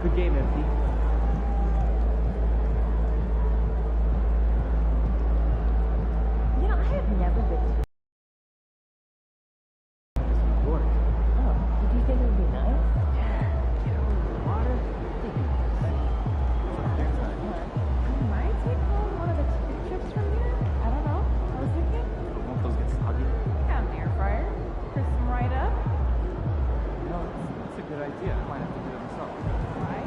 Good game, MP. You know, I have never been to Water. Oh, did you think it would be nice? Yeah. You know, the water. I might take home one of the chips from here. I don't know. I was thinking. Won't those get soggy? Got an air fryer. Crisp them right up. No, that's a good idea. I might have to do it myself. Right?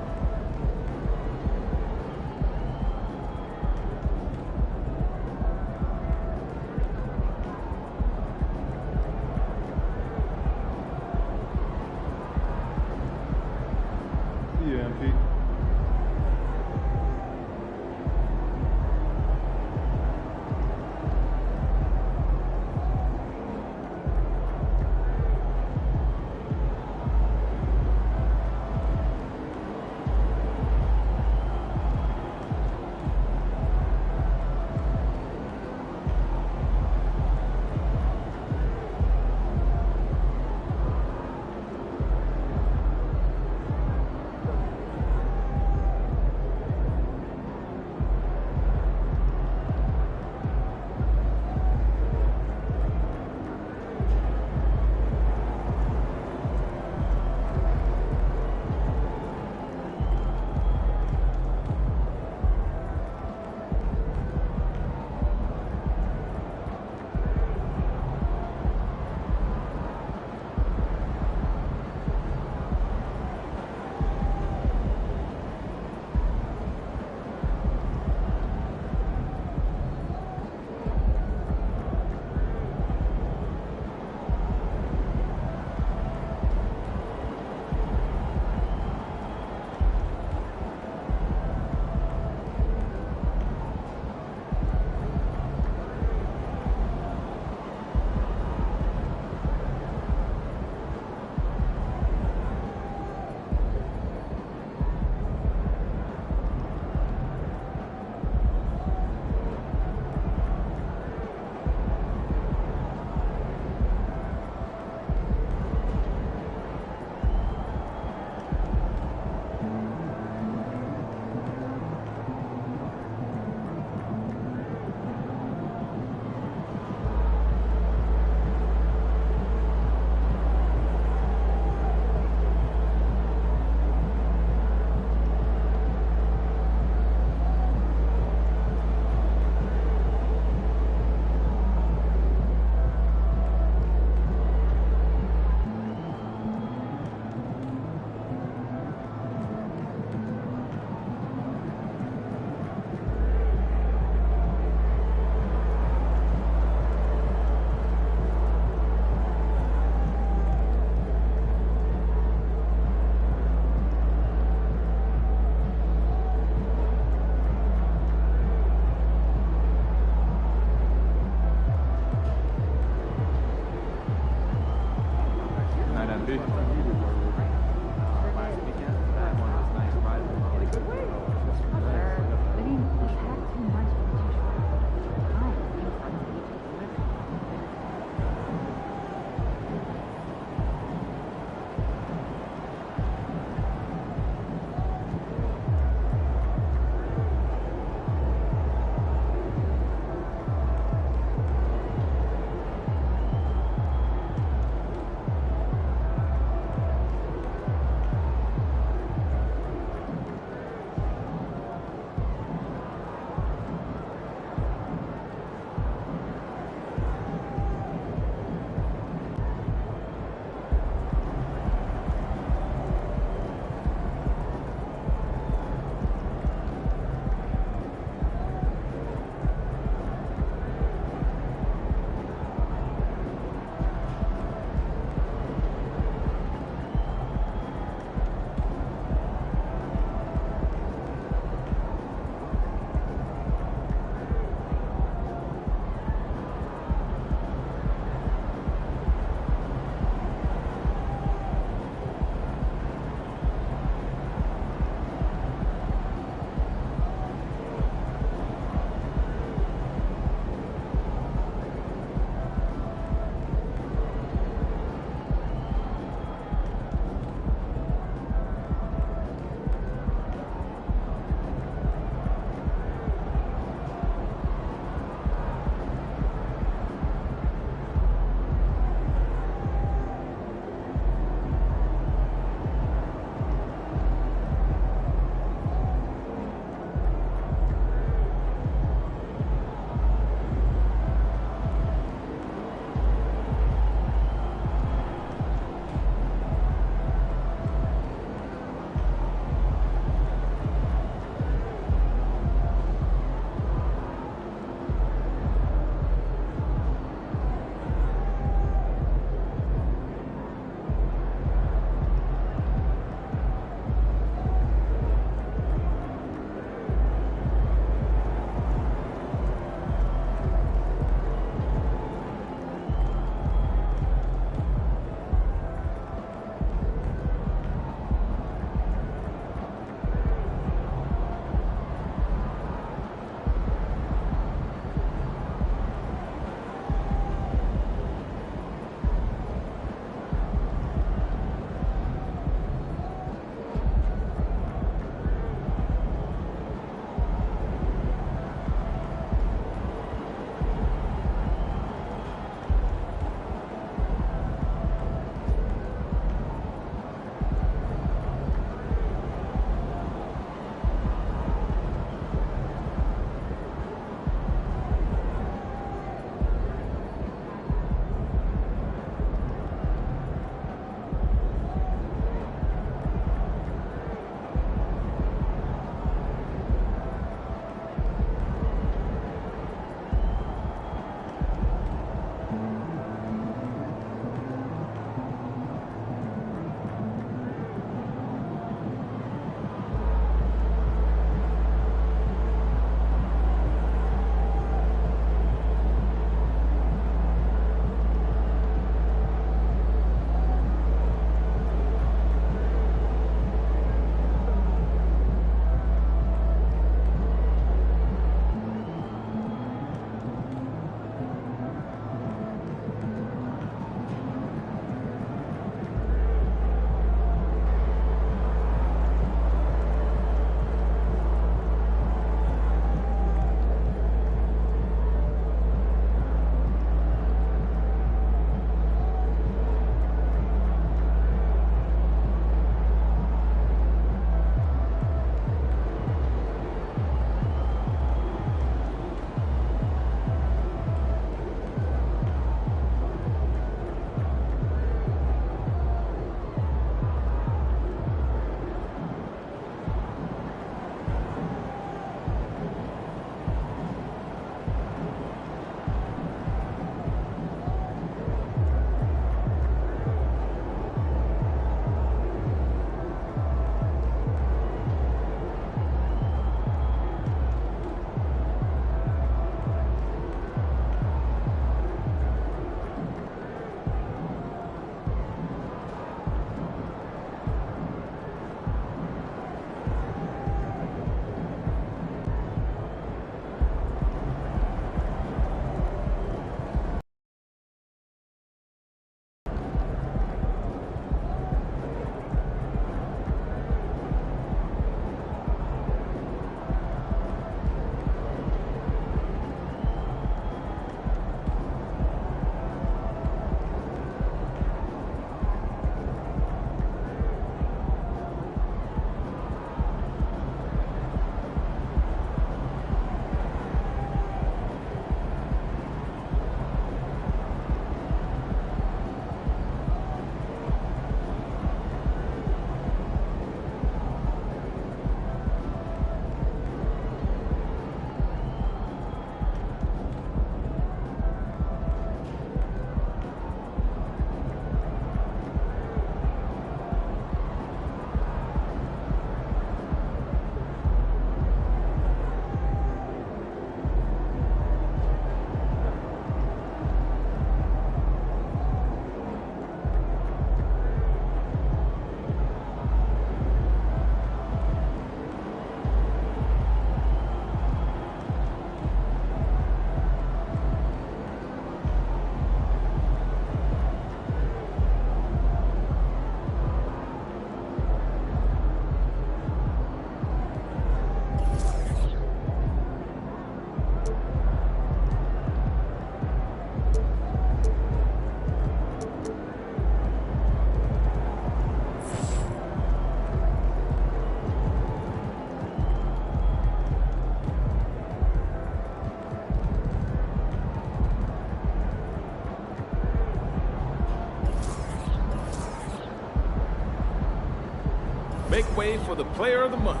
make way for the player of the month.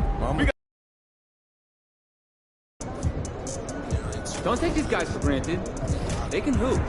Don't take these guys for granted. They can hoop.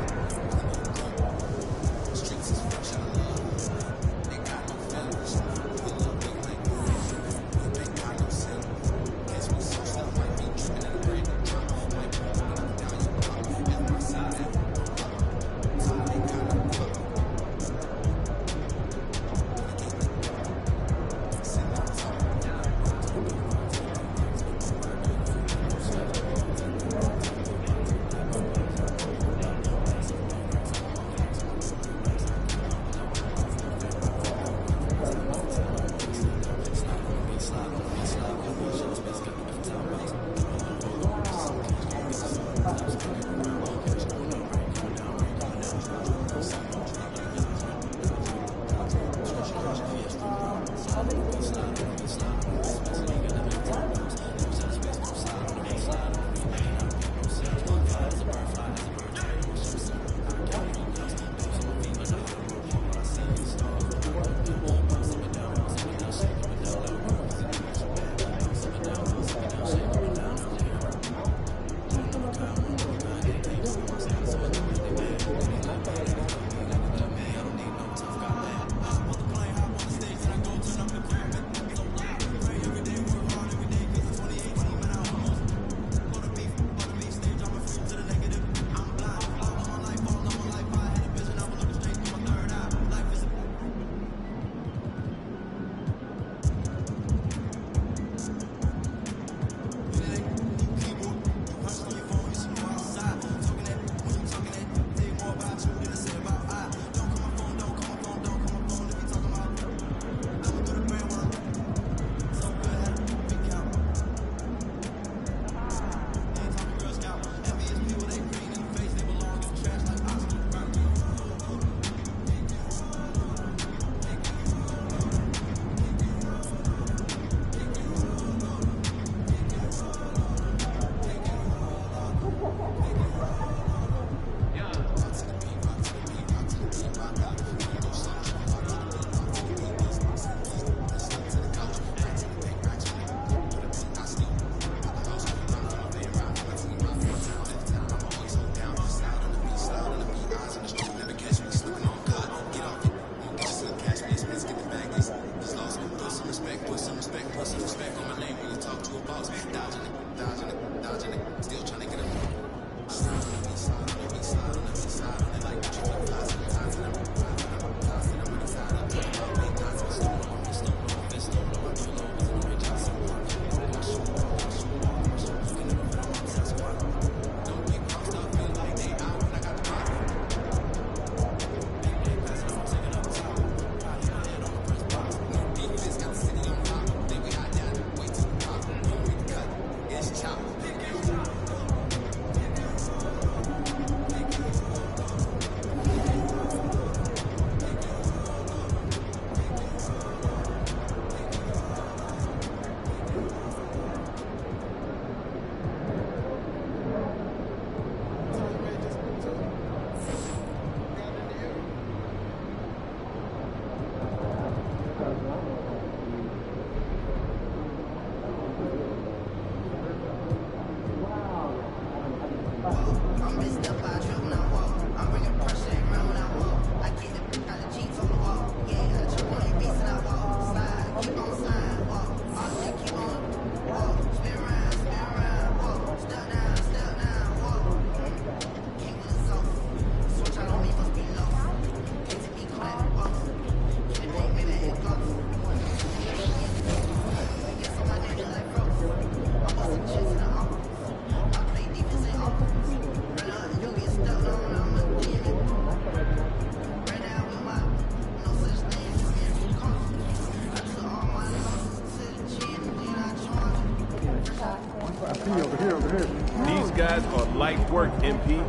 These guys are light work, MP.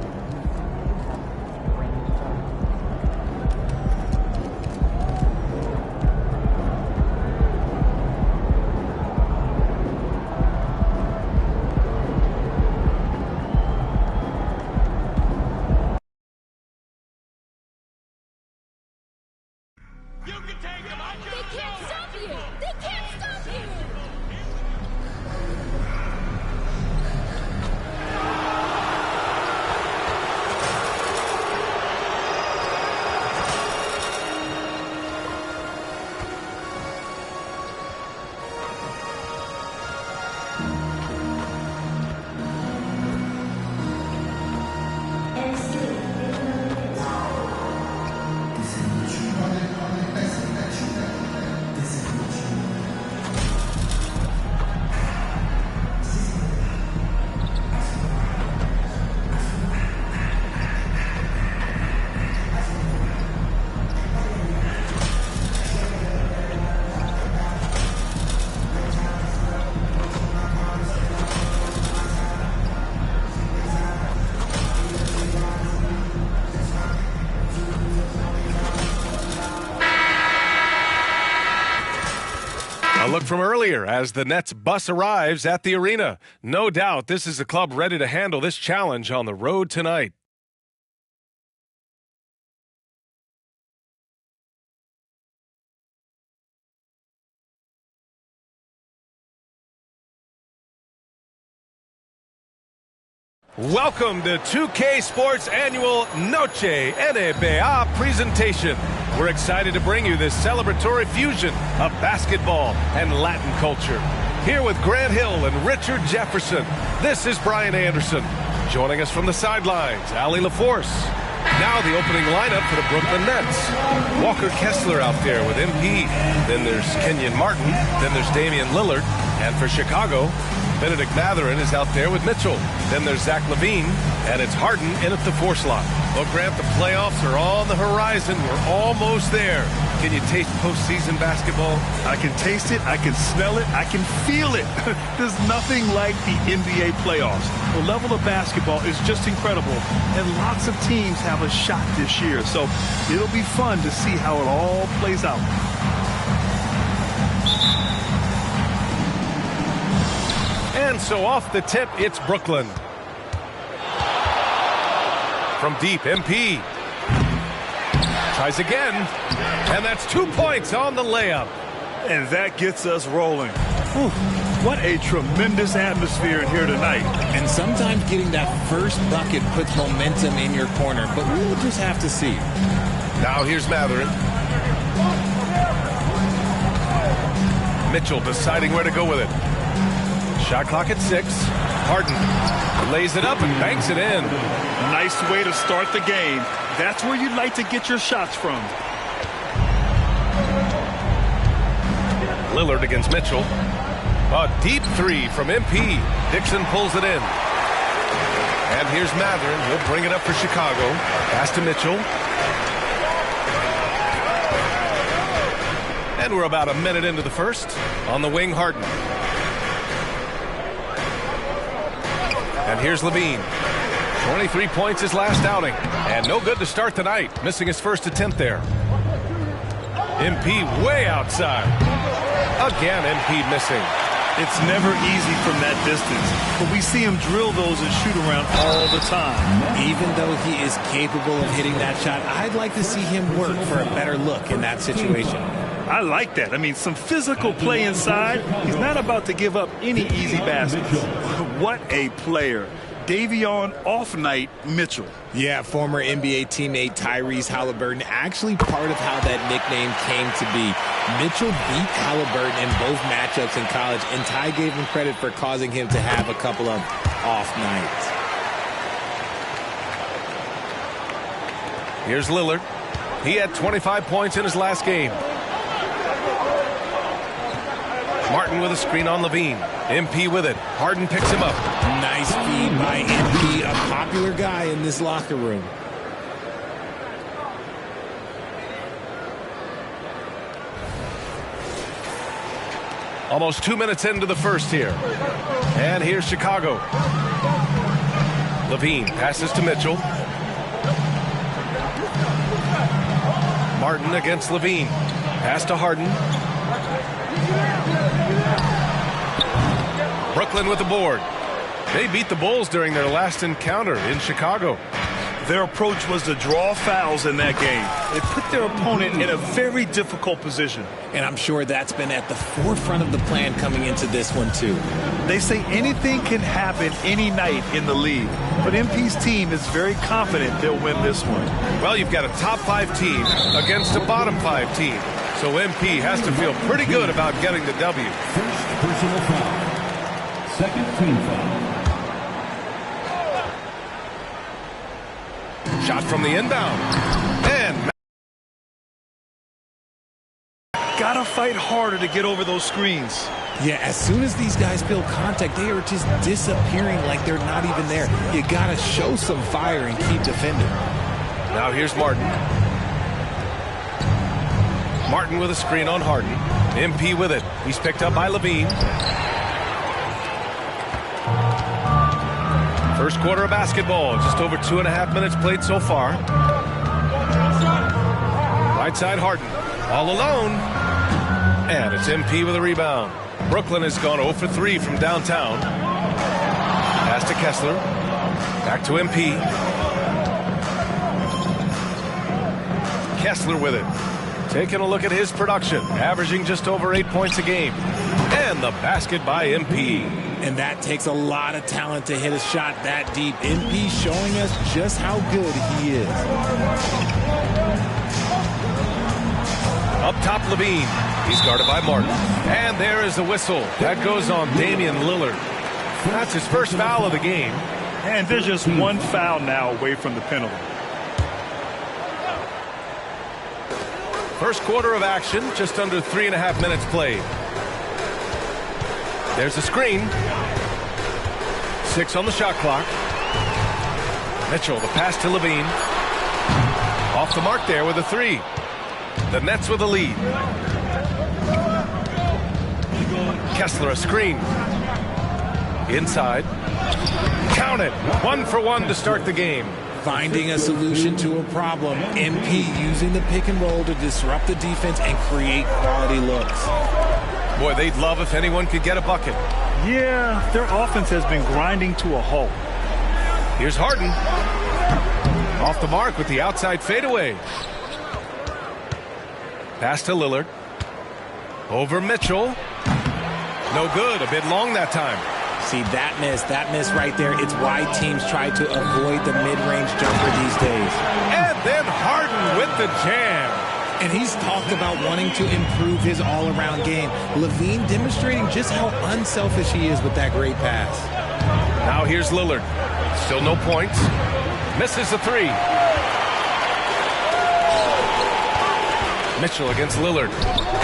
They can't stop you! They can't look from earlier as the Nets bus arrives at the arena. No doubt this is a club ready to handle this challenge on the road tonight. Welcome to 2K Sports annual Noche NBA presentation. We're excited to bring you this celebratory fusion of basketball and Latin culture. Here with Grant Hill and Richard Jefferson, this is Brian Anderson. Joining us from the sidelines, Allie LaForce. Now the opening lineup for the Brooklyn Nets. Walker Kessler out there with MP. Then there's Kenyon Martin. Then there's Damian Lillard. And for Chicago, Benedict Mathurin is out there with Mitchell. Then there's Zach LaVine, and it's Harden in at the 4 slot. Well, Grant, the playoffs are on the horizon. We're almost there. Can you taste postseason basketball? I can taste it, I can smell it, I can feel it. There's nothing like the NBA playoffs. The level of basketball is just incredible, and lots of teams have a shot this year. So it'll be fun to see how it all plays out. And so off the tip, it's Brooklyn. From deep, MP. Tries again. And that's 2 points on the layup. And that gets us rolling. Whew. What a tremendous atmosphere in here tonight. And sometimes getting that first bucket puts momentum in your corner, but we'll just have to see. Now here's Mathurin. Mitchell deciding where to go with it. Shot clock at 6. Harden lays it up and banks it in. Nice way to start the game. That's where you'd like to get your shots from. Lillard against Mitchell. A deep 3 from MP. Dixon pulls it in. And here's Mathurin. He'll bring it up for Chicago. Pass to Mitchell. And we're about a minute into the first. On the wing, Harden. And here's LaVine. 23 points his last outing. And no good to start the night. Missing his first attempt there. MP way outside. Again, MP missing. It's never easy from that distance. But we see him drill those and shoot around all the time. Even though he is capable of hitting that shot, I'd like to see him work for a better look in that situation. I like that. I mean, some physical play inside. He's not about to give up any easy baskets. What a player. Davion Off-Night Mitchell. Yeah, former NBA teammate Tyrese Halliburton, actually part of how that nickname came to be. Mitchell beat Halliburton in both matchups in college, and Ty gave him credit for causing him to have a couple of off nights. Here's Lillard. He had 25 points in his last game. Martin with a screen on LaVine. MP with it. Harden picks him up. Nice feed by MP, a popular guy in this locker room. Almost 2 minutes into the first here. And here's Chicago. LaVine passes to Mitchell. Martin against LaVine. Pass to Harden. Brooklyn with the board. They beat the Bulls during their last encounter in Chicago. Their approach was to draw fouls in that game. They put their opponent in a very difficult position. And I'm sure that's been at the forefront of the plan coming into this one, too. They say anything can happen any night in the league. But MP's team is very confident they'll win this one. Well, you've got a top 5 team against a bottom 5 team. So MP has to feel pretty good about getting the W. First personal foul. Second team foul. Shot from the inbound. And gotta fight harder to get over those screens. Yeah, as soon as these guys feel contact, they are just disappearing like they're not even there. You gotta show some fire and keep defending. Now here's Martin. Martin with a screen on Harden. MP with it. He's picked up by LaVine. First quarter of basketball. Just over 2.5 minutes played so far. Right side Harden. All alone. And it's MP with a rebound. Brooklyn has gone 0 for 3 from downtown. Pass to Kessler. Back to MP. Kessler with it. Taking a look at his production. Averaging just over 8 points a game. And the basket by MP. And that takes a lot of talent to hit a shot that deep. MP showing us just how good he is. Up top, Levine. He's guarded by Martin. And there is the whistle. That goes on Damian Lillard. That's his first foul of the game. And there's just one foul now away from the penalty. First quarter of action, just under 3.5 minutes played. There's a screen. 6 on the shot clock. Mitchell, the pass to Levine. Off the mark there with a 3. The Nets with a lead. Kessler, a screen. Inside. Count it. 1 for 1 to start the game. Finding a solution to a problem. MP using the pick and roll to disrupt the defense and create quality looks. Boy, they'd love if anyone could get a bucket. Yeah, their offense has been grinding to a halt. Here's Harden. Off the mark with the outside fadeaway. Pass to Lillard. Over Mitchell. No good. A bit long that time. See, that miss right there. It's why teams try to avoid the mid-range jumper these days. And then Harden with the jam. And he's talked about wanting to improve his all-around game. Levine demonstrating just how unselfish he is with that great pass. Now here's Lillard. Still no points. Misses the 3. Mitchell against Lillard.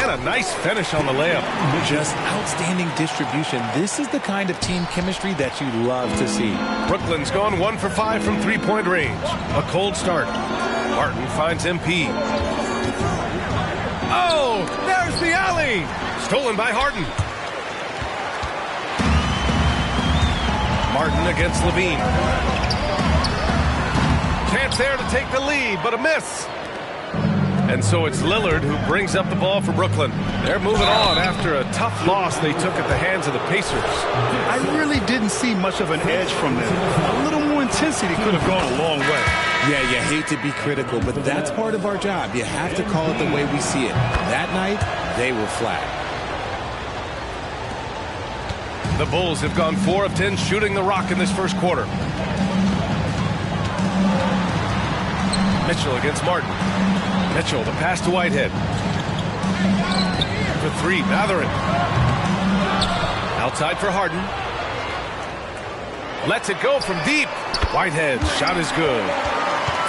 And a nice finish on the layup. Just outstanding distribution. This is the kind of team chemistry that you love to see. Brooklyn's gone 1 for 5 from three-point range. A cold start. Martin finds MP. Oh, there's the alley. Stolen by Harden. Martin against Levine. Chance there to take the lead, but a miss. And so it's Lillard who brings up the ball for Brooklyn. They're moving on after a tough loss they took at the hands of the Pacers. I really didn't see much of an edge from them. A little more intensity could have gone a long way. Yeah, you hate to be critical, but that's part of our job. You have to call it the way we see it. That night, they were flat. The Bulls have gone 4 of 10 shooting the rock in this first quarter. Mitchell against Martin. Mitchell, the pass to Whitehead. For 3, Mathurin. Outside for Harden. Lets it go from deep. Whitehead, shot is good.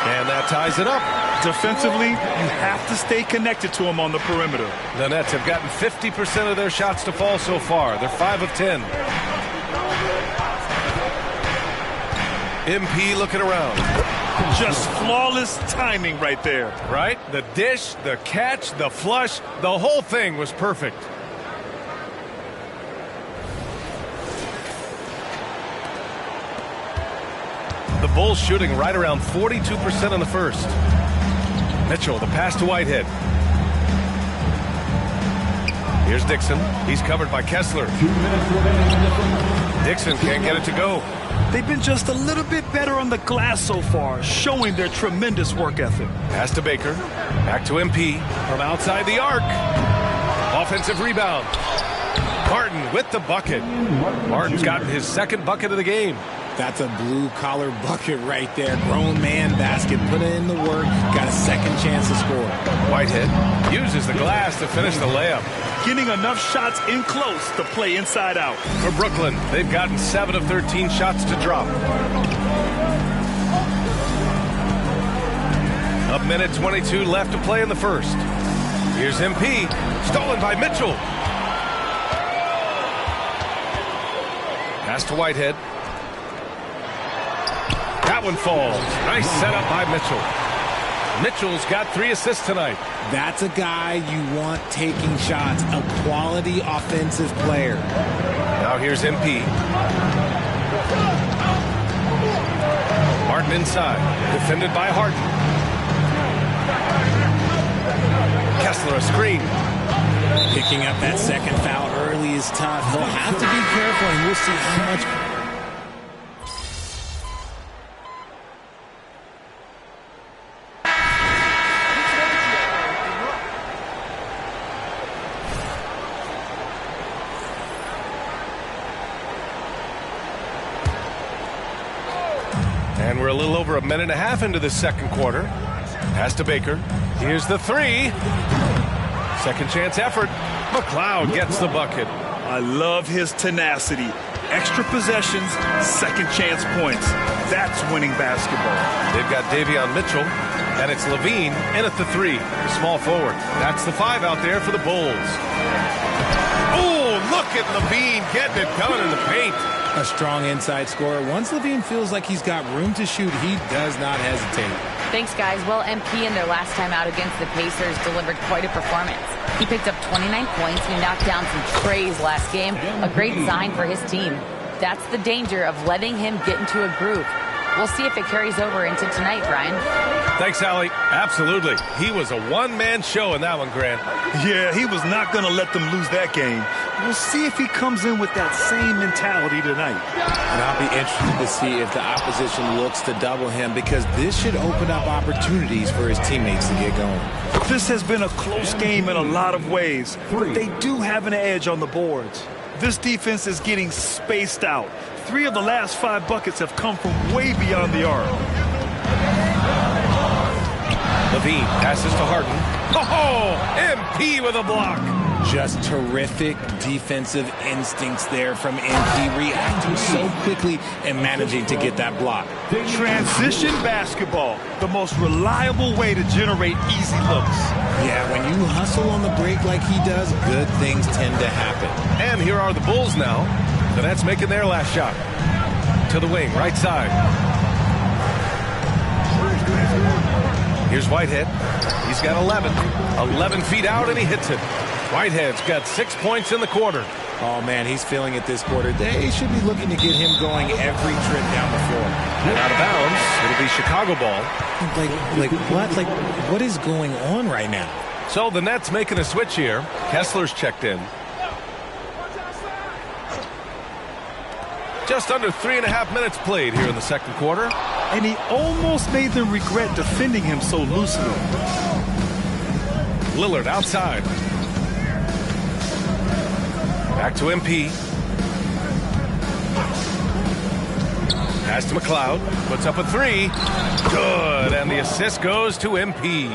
And that ties it up. Defensively, you have to stay connected to him on the perimeter. The Nets have gotten 50% of their shots to fall so far. They're 5 of 10. MP looking around. Just flawless timing right there. Right? The dish, the catch, the flush, the whole thing was perfect. The Bulls shooting right around 42% in the first. Mitchell, the pass to Whitehead. Here's Dixon. He's covered by Kessler. Dixon can't get it to go. They've been just a little bit better on the glass so far, showing their tremendous work ethic. Pass to Baker. Back to MP from outside the arc. Offensive rebound. Martin with the bucket. Martin's gotten his second bucket of the game. That's a blue-collar bucket right there. Grown man basket. Put in the work. Got a second chance to score. Whitehead uses the glass to finish the layup. Getting enough shots in close to play inside out. For Brooklyn, they've gotten 7 of 13 shots to drop. A minute 22 left to play in the first. Here's MP. Stolen by Mitchell. Pass to Whitehead. That one falls. Nice setup by Mitchell. Mitchell's got 3 assists tonight. That's a guy you want taking shots. A quality offensive player. Now here's MP. Martin inside. Defended by Harden. Kessler a screen. Picking up that second foul early is tough. He'll have to be careful, and we'll see how much. And we're a little over a minute and a half into the second quarter. Pass to Baker. Here's the three. Second chance effort. McLeod gets the bucket. I love his tenacity. Extra possessions, second chance points. That's winning basketball. They've got Davion Mitchell, and it's Levine in at the three, the small forward. That's the 5 out there for the Bulls. Oh, look at Levine getting it done in the paint. A strong inside scorer. Once Levine feels like he's got room to shoot, he does not hesitate. Thanks, guys. Well, MP in their last time out against the Pacers delivered quite a performance. He picked up 29 points. He knocked down some trays last game. A great sign for his team. That's the danger of letting him get into a groove. We'll see if it carries over into tonight, Brian. Thanks, Allie. Absolutely. He was a one-man show in that one, Grant. Yeah, he was not going to let them lose that game. We'll see if he comes in with that same mentality tonight. And I'll be interested to see if the opposition looks to double him, because this should open up opportunities for his teammates to get going. This has been a close game in a lot of ways, but they do have an edge on the boards. This defense is getting spaced out. 3 of the last 5 buckets have come from way beyond the arc. Levine passes to Harden. Oh, MP with a block. Just terrific defensive instincts there from MP, reacting so quickly and managing to get that block. Transition basketball, the most reliable way to generate easy looks. Yeah, when you hustle on the break like he does, good things tend to happen. And here are the Bulls now. The Nets making their last shot. To the wing, right side. Here's Whitehead. He's got 11. 11 feet out, and he hits it. Whitehead's got 6 points in the quarter. Oh, man, he's feeling it this quarter. They should be looking to get him going every trip down the floor. And out of bounds, it'll be Chicago ball. What is going on right now? So the Nets making a switch here. Kessler's checked in. Just under 3.5 minutes played here in the second quarter. And he almost made them regret defending him so loosely. Lillard outside. Back to MP. Pass to McLeod. Puts up a 3. Good. And the assist goes to MP.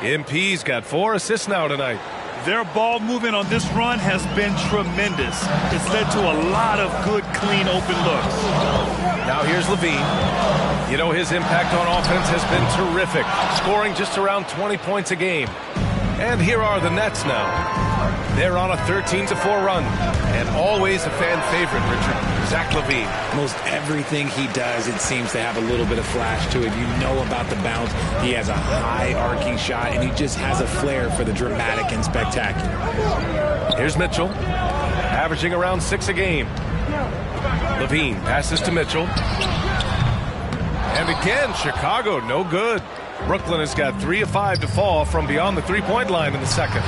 MP's got 4 assists now tonight. Their ball movement on this run has been tremendous. It's led to a lot of good, clean, open looks. Now here's Levine. You know, his impact on offense has been terrific, scoring just around 20 points a game. And here are the Nets now. They're on a 13-4 run. And always a fan favorite, Richard, Zach LaVine. Most everything he does, it seems to have a little bit of flash to it. You know about the bounce. He has a high arcing shot, and he just has a flair for the dramatic and spectacular. Here's Mitchell, averaging around 6 a game. LaVine passes to Mitchell. And again, Chicago, no good. Brooklyn has got 3 of 5 to fall from beyond the three-point line in the second.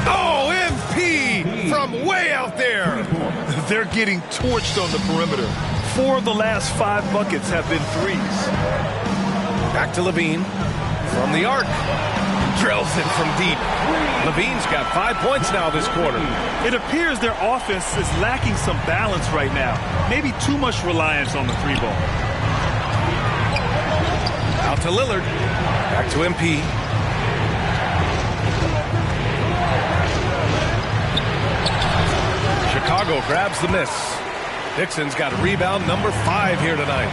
Oh, MP from way out there. They're getting torched on the perimeter. 4 of the last 5 buckets have been threes. Back to Levine from the arc. Drills it from deep. Levine's got 5 points now this quarter. It appears their offense is lacking some balance right now. Maybe too much reliance on the 3-ball. Out to Lillard. Back to MP. Chicago grabs the miss. Dixon's got rebound number 5 here tonight.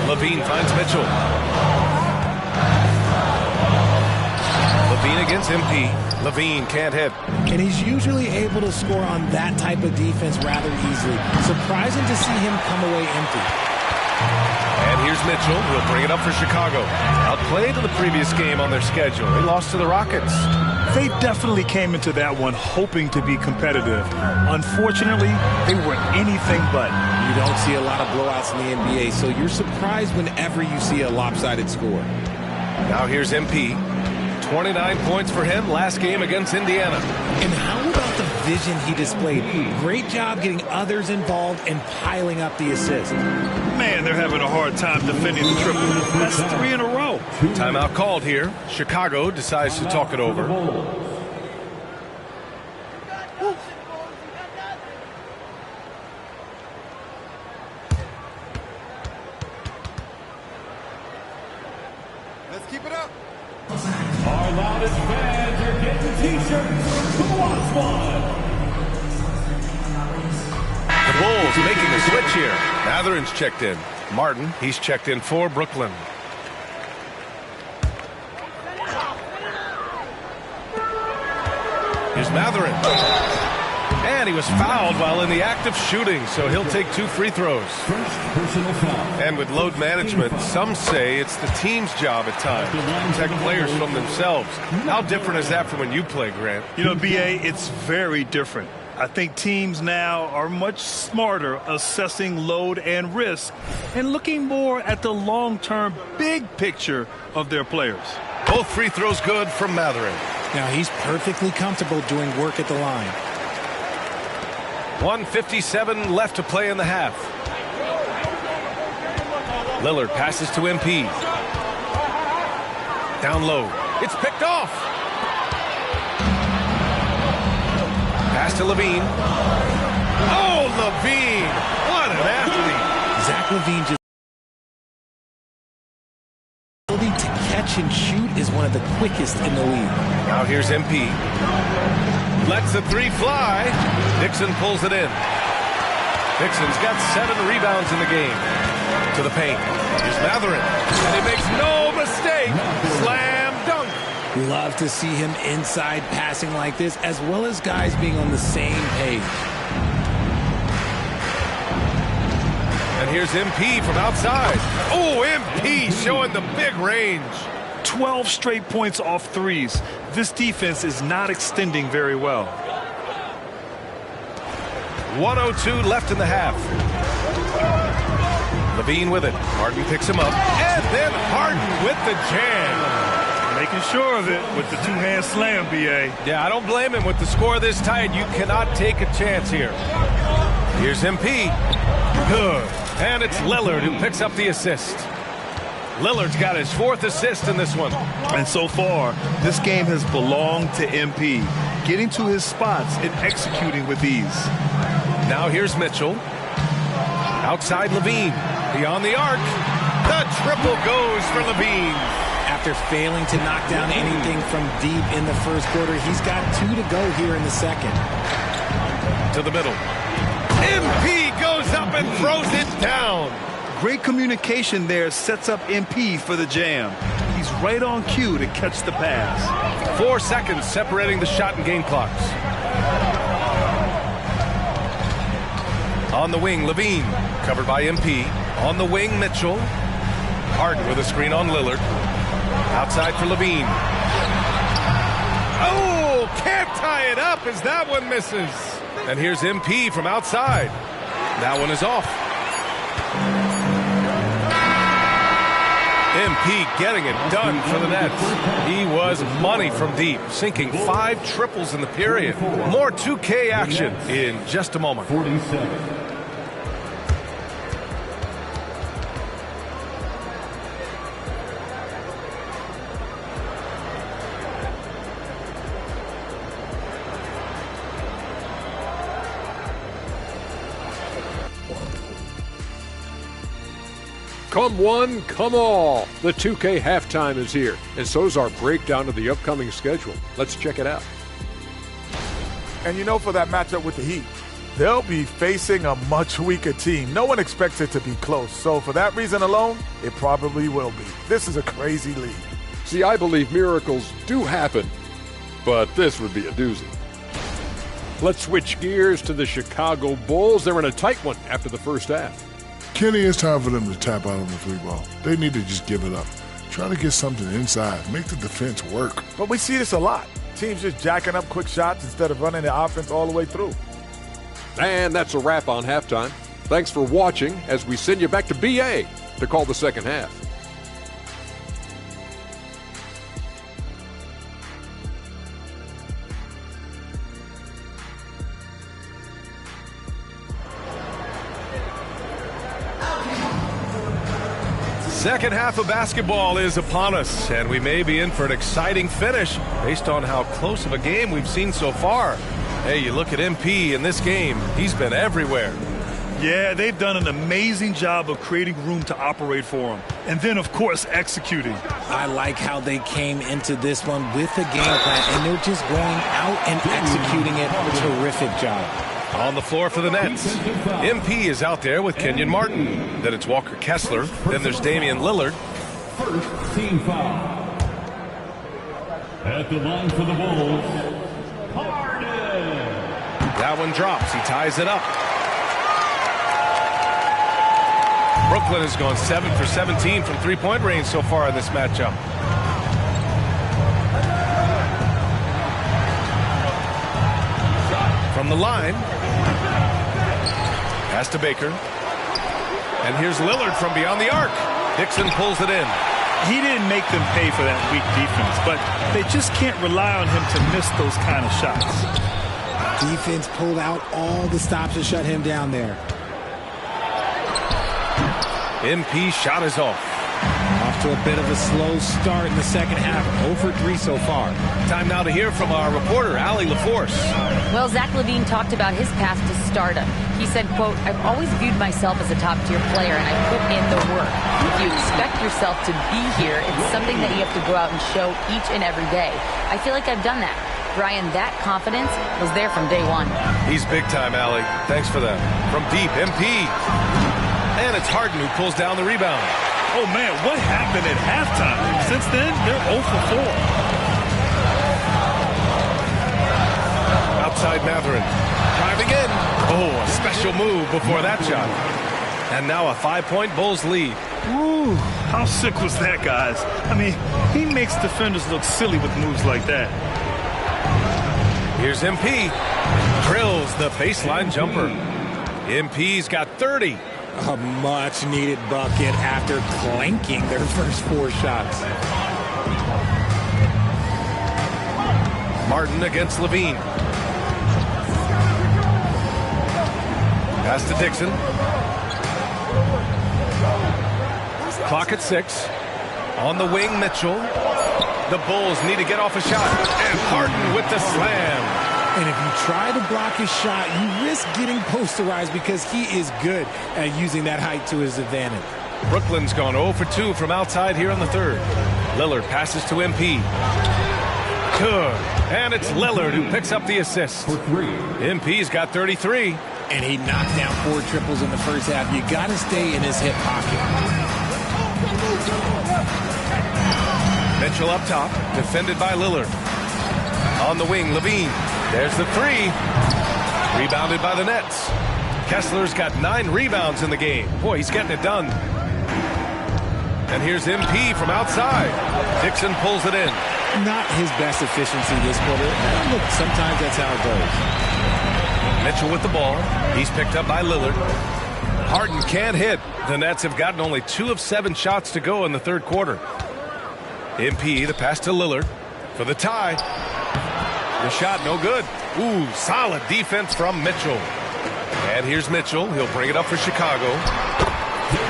Levine finds Mitchell. Levine against MP. Levine can't hit. And he's usually able to score on that type of defense rather easily. Surprising to see him come away empty. And here's Mitchell. He'll bring it up for Chicago. Outplayed in the previous game on their schedule. They lost to the Rockets. They definitely came into that one hoping to be competitive. Unfortunately, they were anything but. You don't see a lot of blowouts in the NBA, so you're surprised whenever you see a lopsided score. Now here's MP. 29 points for him last game against Indiana. And how about the vision he displayed? Great job getting others involved and piling up the assist. Man, they're having a hard time defending the triple. That's 3 in a row. Timeout called here. Chicago decides to talk it over. Let's keep it up. Our loudest fans are getting t-shirts. Who wants one? The Bulls making a switch here. Matherin's checked in. Martin, he's checked in for Brooklyn. Here's Matherin. And he was fouled while in the act of shooting, so he'll take 2 free throws. And with load management, some say it's the team's job at times to protect players from themselves. How different is that from when you play, Grant? You know, B.A., it's very different. I think teams now are much smarter assessing load and risk and looking more at the long-term big picture of their players. Both free throws good from Matherin. Now he's perfectly comfortable doing work at the line. 1:57 left to play in the half. Lillard passes to MP. Down low. It's picked off. Pass to Levine. Oh, Levine! What an athlete! Zach Levine just ability to catch and shoot is one of the quickest in the league. Now here's MP. Lets the 3 fly. Dixon pulls it in. Dixon's got 7 rebounds in the game. To the paint. Here's Matherin. And he makes no mistake. Slam dunk. Love to see him inside passing like this, as well as guys being on the same page. And here's MP from outside. Oh, MP showing the big range. 12 straight points off threes. This defense is not extending very well. 1:02 left in the half. Levine with it. Harden picks him up. And then Harden with the jam. Making sure of it with the 2-hand slam, B.A. Yeah, I don't blame him. With the score this tight, you cannot take a chance here. Here's MP. Good. And it's Lillard who picks up the assist. Lillard's got his 4th assist in this one. And so far, this game has belonged to MP, getting to his spots and executing with ease. Now here's Mitchell. Outside Levine. Beyond the arc. The triple goes for Levine. After failing to knock down anything from deep in the first quarter, he's got 2 to go here in the second. To the middle. MP goes up and throws it down. Great communication there sets up MP for the jam. He's right on cue to catch the pass. 4 seconds separating the shot and game clocks. On the wing, Levine. Covered by MP. On the wing, Mitchell. Harden with a screen on Lillard. Outside for Levine. Oh, can't tie it up as that one misses. And here's MP from outside. That one is off. MP getting it done for the Nets. He was money from deep, sinking 5 triples in the period. More 2K action in just a moment. 47. Come one, come all. The 2K halftime is here, and so is our breakdown of the upcoming schedule. Let's check it out. And you know, for that matchup with the Heat, they'll be facing a much weaker team. No one expects it to be close. So for that reason alone, it probably will be. This is a crazy league. See, I believe miracles do happen, but this would be a doozy. Let's switch gears to the Chicago Bulls. They're in a tight one after the first half. Kenny, it's time for them to tap out on the 3-ball. They need to just give it up. Try to get something inside. Make the defense work. But we see this a lot. Teams just jacking up quick shots instead of running the offense all the way through. And that's a wrap on halftime. Thanks for watching as we send you back to BA to call the second half. Second half of basketball is upon us, and we may be in for an exciting finish based on how close of a game we've seen so far. Hey, you look at MP in this game, he's been everywhere. Yeah, they've done an amazing job of creating room to operate for him. And then, of course, executing. I like how they came into this one with a game plan, and they're just going out and executing it. Terrific job. On the floor for the Nets, MP is out there with Kenyon Martin. Then it's Walker Kessler. Then there's Damian Lillard. First team foul. At the line for the Bulls, Harden. That one drops. He ties it up. Brooklyn has gone 7 for 17 from three-point range so far in this matchup. From the line, pass to Baker. And here's Lillard from beyond the arc. Dixon pulls it in. He didn't make them pay for that weak defense, but they just can't rely on him to miss those kind of shots. Defense pulled out all the stops to shut him down there. MP shot is off. Off to a bit of a slow start in the second half. 0 for 3 so far. Time now to hear from our reporter, Allie LaForce. Well, Zach LaVine talked about his path to stardom. He said, quote, "I've always viewed myself as a top-tier player, and I put in the work. If you expect yourself to be here, it's something that you have to go out and show each and every day. I feel like I've done that." Brian, that confidence was there from day one. He's big time, Allie. Thanks for that. From deep, MP. And it's Harden who pulls down the rebound. Oh, man, what happened at halftime? Since then, they're 0 for 4. Outside Mathurin. Driving in. Oh, a special move before that shot. And now a 5-point Bulls lead. Ooh, how sick was that, guys? I mean, he makes defenders look silly with moves like that. Here's MP. Drills the baseline jumper. MP's got 30. A much-needed bucket after clanking their first 4 shots. Martin against LaVine. Pass to Dixon. Clock at 6. On the wing, Mitchell. The Bulls need to get off a shot. And Harden with the slam. And if you try to block his shot, you risk getting posterized because he is good at using that height to his advantage. Brooklyn's gone 0 for 2 from outside here on the third. Lillard passes to MP. Good. And it's Lillard who picks up the assist. MP's got 33. And he knocked down 4 triples in the first half. You got to stay in his hip pocket. Mitchell up top, defended by Lillard. On the wing, LaVine. There's the 3. Rebounded by the Nets. Kessler's got 9 rebounds in the game. Boy, he's getting it done. And here's MP from outside. Dixon pulls it in. Not his best efficiency this quarter. Look, sometimes that's how it goes. Mitchell with the ball. He's picked up by Lillard. Harden can't hit. The Nets have gotten only 2 of 7 shots to go in the third quarter. MP, the pass to Lillard for the tie. The shot, no good. Ooh, solid defense from Mitchell. And here's Mitchell. He'll bring it up for Chicago.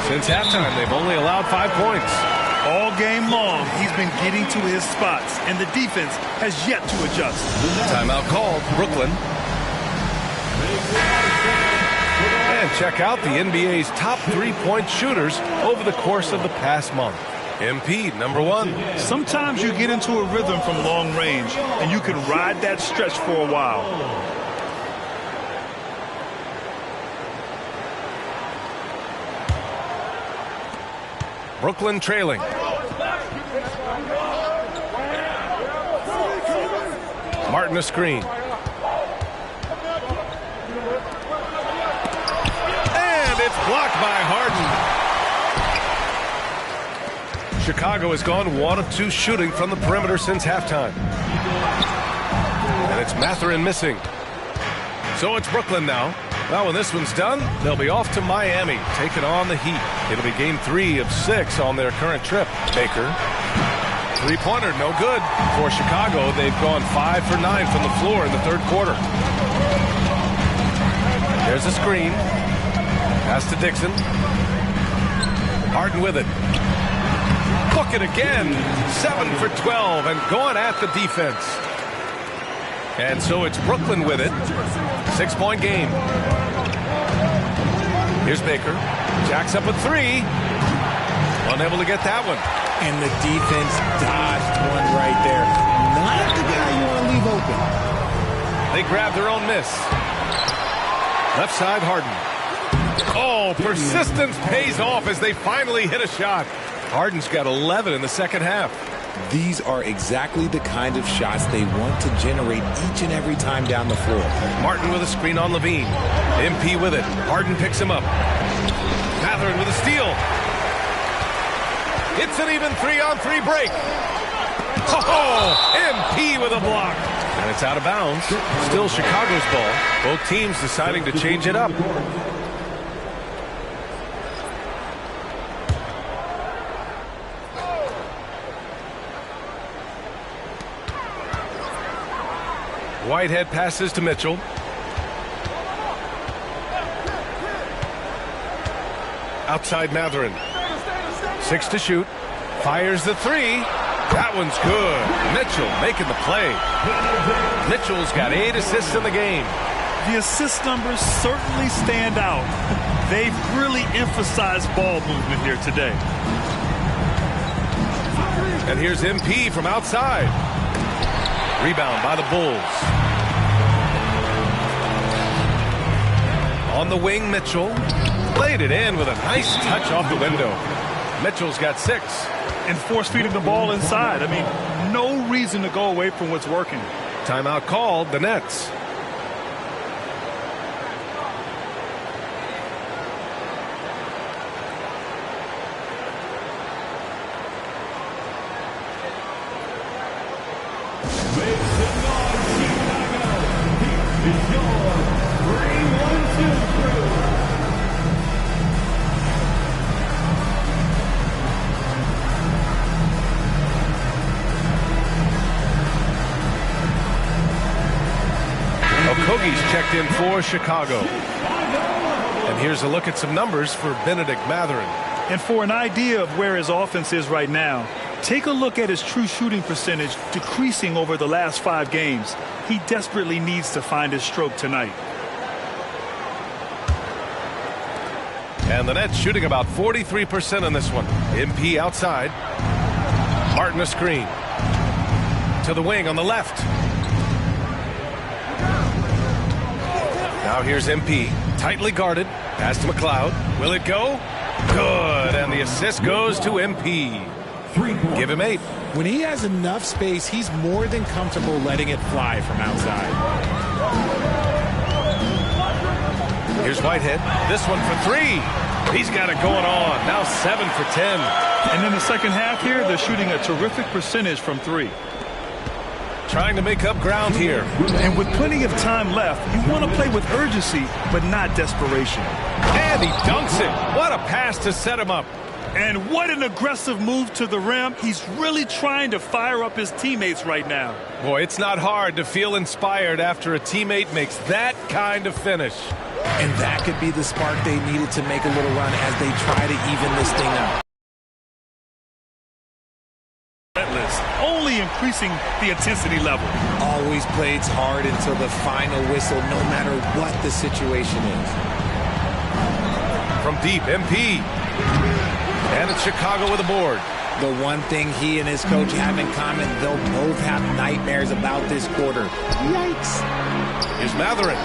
Since halftime, they've only allowed 5 points. All game long, he's been getting to his spots, and the defense has yet to adjust. Timeout called, Brooklyn. And check out the NBA's top 3-point shooters over the course of the past month. MP, number 1. Sometimes you get into a rhythm from long range, and you can ride that stretch for a while. Brooklyn trailing. Martin a screen. And it's blocked by Harden. Chicago has gone 1 of 2 shooting from the perimeter since halftime. And it's Mathurin missing. So it's Brooklyn now. Well, when this one's done, they'll be off to Miami, taking on the Heat. It'll be game 3 of 6 on their current trip. Baker. 3-pointer, no good. For Chicago, they've gone 5 for 9 from the floor in the third quarter. There's a screen. Pass to Dixon. Harden with it. looking again. 7 for 12 and going at the defense. And so it's Brooklyn with it. 6-point game. Here's Baker. Jacks up a 3. Unable to get that one. And the defense dodged one right there. Not the guy you want to leave open. They grab their own miss. Left side, Harden. Oh, persistence pays off as they finally hit a shot. Harden's got 11 in the second half. These are exactly the kind of shots they want to generate each and every time down the floor. Martin with a screen on Levine. MP with it. Harden picks him up. Mathurin with a steal. It's an even 3-on-3 break. Oh, MP with a block. And it's out of bounds. Still Chicago's ball. Both teams deciding to change it up. Whitehead passes to Mitchell. Outside Mathurin. 6 to shoot. Fires the 3. That one's good. Mitchell making the play. Mitchell's got 8 assists in the game. The assist numbers certainly stand out. They've really emphasized ball movement here today. And here's MP from outside. Rebound by the Bulls. On the wing, Mitchell. Played it in with a nice touch off the window. Mitchell's got 6. And force-feeding the ball inside. I mean, no reason to go away from what's working. Timeout called, the Nets. Okogie's checked in for Chicago. And here's a look at some numbers for Benedict Mathurin. And for an idea of where his offense is right now, take a look at his true shooting percentage decreasing over the last 5 games. He desperately needs to find his stroke tonight. And the Nets shooting about 43% on this one. MP outside. Martin a screen. To the wing on the left. Now here's MP. Tightly guarded. Pass to McLeod. Will it go? Good. And the assist goes to MP. Give him 8. When he has enough space, he's more than comfortable letting it fly from outside. Here's Whitehead. This one for 3. He's got it going on. Now 7 for 10. And in the second half here, they're shooting a terrific percentage from 3. Trying to make up ground here. And with plenty of time left, you want to play with urgency, but not desperation. And he dunks it. What a pass to set him up. And what an aggressive move to the rim. He's really trying to fire up his teammates right now. Boy, it's not hard to feel inspired after a teammate makes that kind of finish. And that could be the spark they needed to make a little run as they try to even this thing up. Only increasing the intensity level. Always plays hard until the final whistle, no matter what the situation is. From deep, MP. And it's Chicago with a board. The one thing he and his coach have in common, they'll both have nightmares about this quarter. Yikes. Here's Mathurin.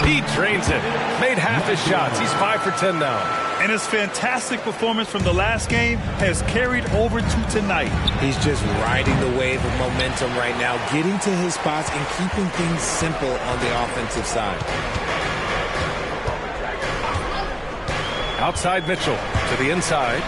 He drains it. Made half his shots. He's 5 for 10 now. And his fantastic performance from the last game has carried over to tonight. He's just riding the wave of momentum right now, getting to his spots and keeping things simple on the offensive side. Outside Mitchell to the inside.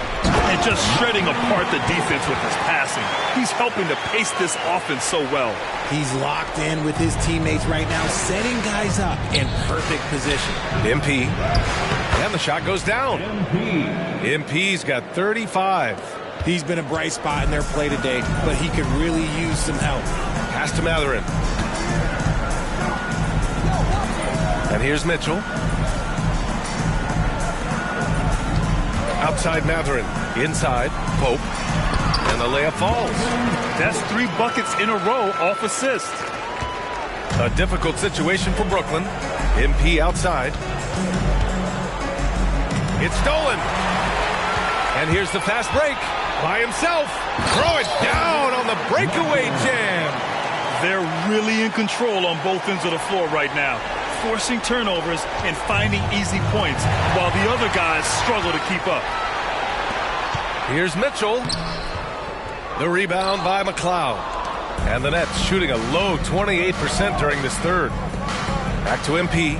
And just shredding apart the defense with his passing. He's helping to pace this offense so well. He's locked in with his teammates right now, setting guys up in perfect position. MP. And the shot goes down. MP's got 35. He's been a bright spot in their play today, but he could really use some help. Pass to Mathurin. And here's Mitchell. Outside Mathurin. Inside. Pope. And the layup falls. That's 3 buckets in a row off assist. A difficult situation for Brooklyn. MP outside. It's stolen. And here's the fast break by himself. Throw it down on the breakaway jam. They're really in control on both ends of the floor right now, forcing turnovers and finding easy points while the other guys struggle to keep up. Here's Mitchell. The rebound by McLeod. And the Nets shooting a low 28% during this third. Back to MP.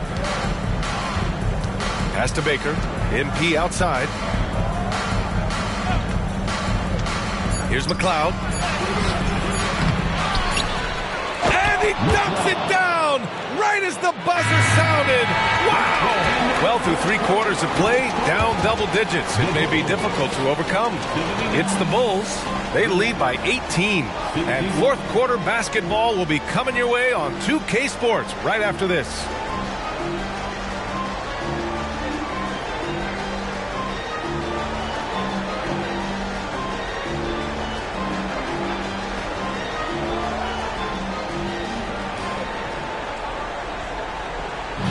Pass to Baker. MP outside. Here's McLeod. And he dumps it down right as the buzzer sounded. Wow! Well, through 3 quarters of play, down double digits. It may be difficult to overcome. It's the Bulls. They lead by 18. And fourth quarter basketball will be coming your way on 2K Sports right after this.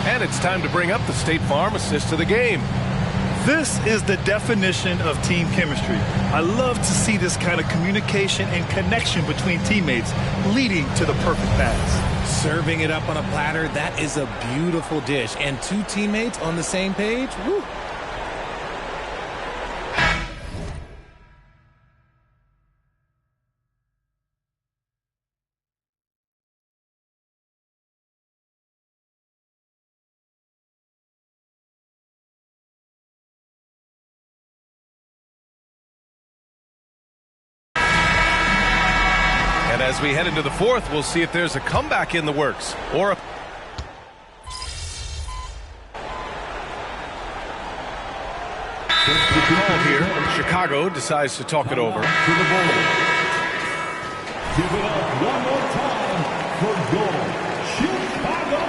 And it's time to bring up the State Farm assist to the game. This is the definition of team chemistry. I love to see this kind of communication and connection between teammates leading to the perfect pass. Serving it up on a platter, that is a beautiful dish. And 2 teammates on the same page, woo. As we head into the fourth, we'll see if there's a comeback in the works or a... Call here. Chicago decides to talk it over. To the ball. Give it up one more time for goal. Chicago.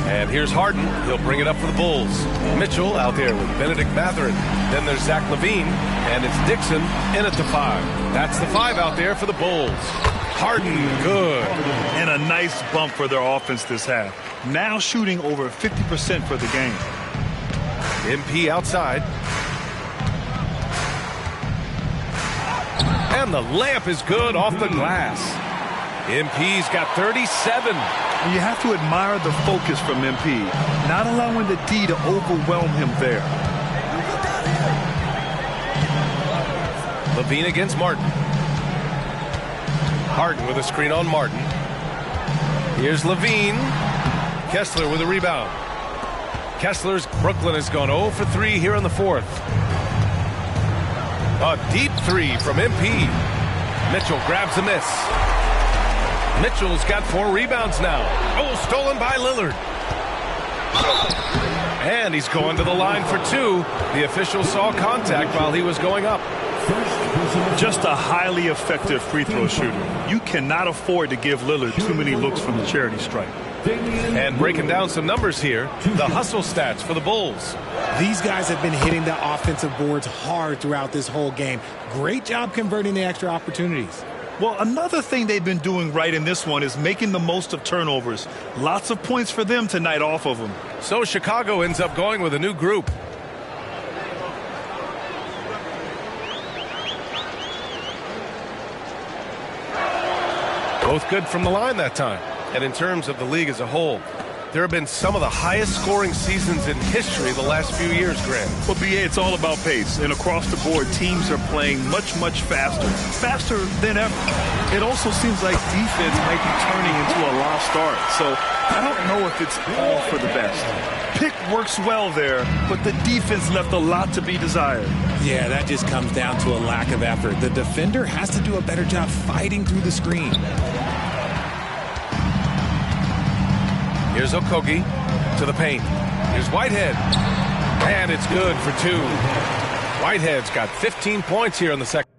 And here's Harden. He'll bring it up for the Bulls. Mitchell out there with Benedict Mathurin. Then there's Zach LaVine. And it's Dixon in at the 5. That's the 5 out there for the Bulls. Harden, good. And a nice bump for their offense this half. Now shooting over 50% for the game. MP outside. And the layup is good off the glass. MP's got 37. And you have to admire the focus from MP, not allowing the D to overwhelm him there. LaVine against Martin. Harden with a screen on Martin. Here's LaVine. Kessler with a rebound. Kessler's Brooklyn has gone 0 for 3 here in the fourth. A deep 3 from MP. Mitchell grabs a miss. Mitchell's got 4 rebounds now. Oh, stolen by Lillard. And he's going to the line for 2. The official saw contact while he was going up. Just a highly effective free throw shooter. You cannot afford to give Lillard too many looks from the charity stripe. And breaking down some numbers here, the hustle stats for the Bulls. These guys have been hitting the offensive boards hard throughout this whole game. Great job converting the extra opportunities. Well, another thing they've been doing right in this one is making the most of turnovers. Lots of points for them tonight off of them. So Chicago ends up going with a new group. Both good from the line that time. And in terms of the league as a whole, there have been some of the highest scoring seasons in history the last few years, Grant. Well, BA, it's all about pace. And across the board, teams are playing much, much faster. Faster than ever. It also seems like defense might be turning into a lost art. So I don't know if it's all for the best. Pick works well there, but the defense left a lot to be desired. Yeah, that just comes down to a lack of effort. The defender has to do a better job fighting through the screen. Here's Okogie to the paint. Here's Whitehead. And it's good for 2. Whitehead's got 15 points here in the second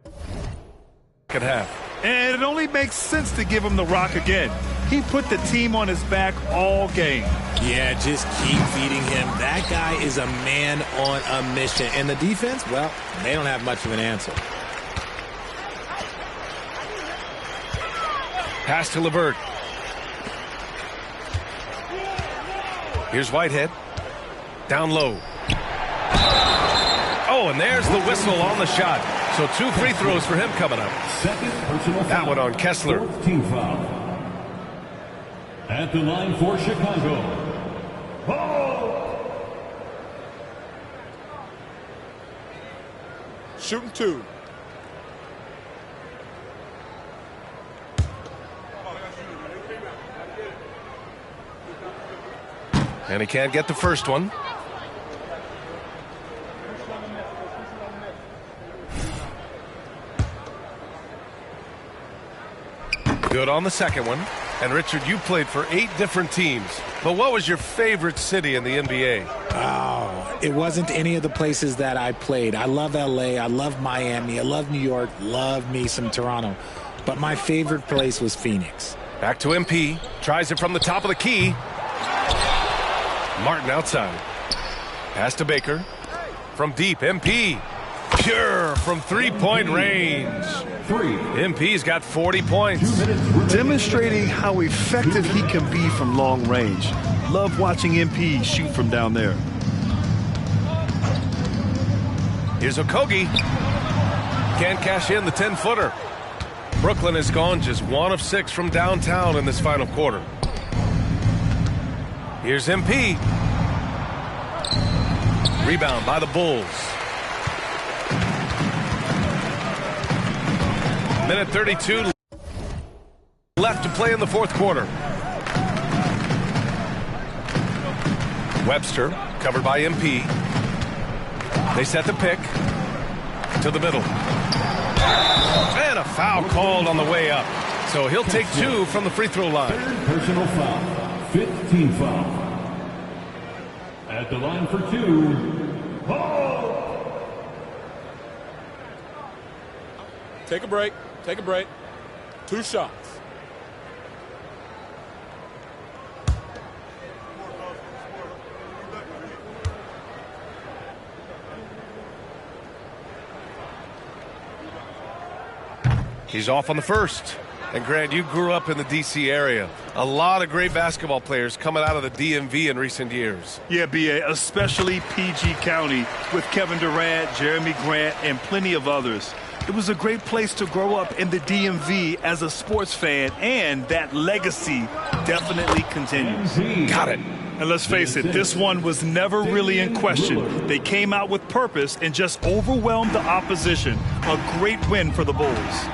half. And it only makes sense to give him the rock again. He put the team on his back all game. Yeah, just keep feeding him. That guy is a man on a mission. And the defense, well, they don't have much of an answer. Pass to LeVert. Here's Whitehead. Down low. Oh, and there's the whistle on the shot. So 2 free throws for him coming up. That one on Kessler. Team foul. At the line for Chicago. Shooting 2. And he can't get the first one. Good on the second one. And Richard, you played for 8 different teams. But what was your favorite city in the NBA? Oh, it wasn't any of the places that I played. I love LA, I love Miami, I love New York, love me some Toronto. But my favorite place was Phoenix. Back to MP. Tries it from the top of the key. Martin outside. Pass to Baker. From deep, MP. Pure from three-point range. MP's got 40 points. Demonstrating how effective he can be from long range. Love watching MP shoot from down there. Here's Okogie. Can't cash in the 10-footer. Brooklyn has gone just 1 of 6 from downtown in this final quarter. Here's MP. Rebound by the Bulls. Minute 32 left to play in the fourth quarter. Webster covered by MP. They set the pick to the middle. And a foul called on the way up. So he'll take 2 from the free throw line. Personal foul. 5th team foul. At the line for 2. Ball. Take a break. Take a break. 2 shots. He's off on the first. And Grant, you grew up in the D.C. area. A lot of great basketball players coming out of the DMV in recent years. Yeah, B.A., especially PG County with Kevin Durant, Jeremy Grant, and plenty of others. It was a great place to grow up in the DMV as a sports fan, and that legacy definitely continues. Got it. And let's face it, this one was never really in question. They came out with purpose and just overwhelmed the opposition. A great win for the Bulls.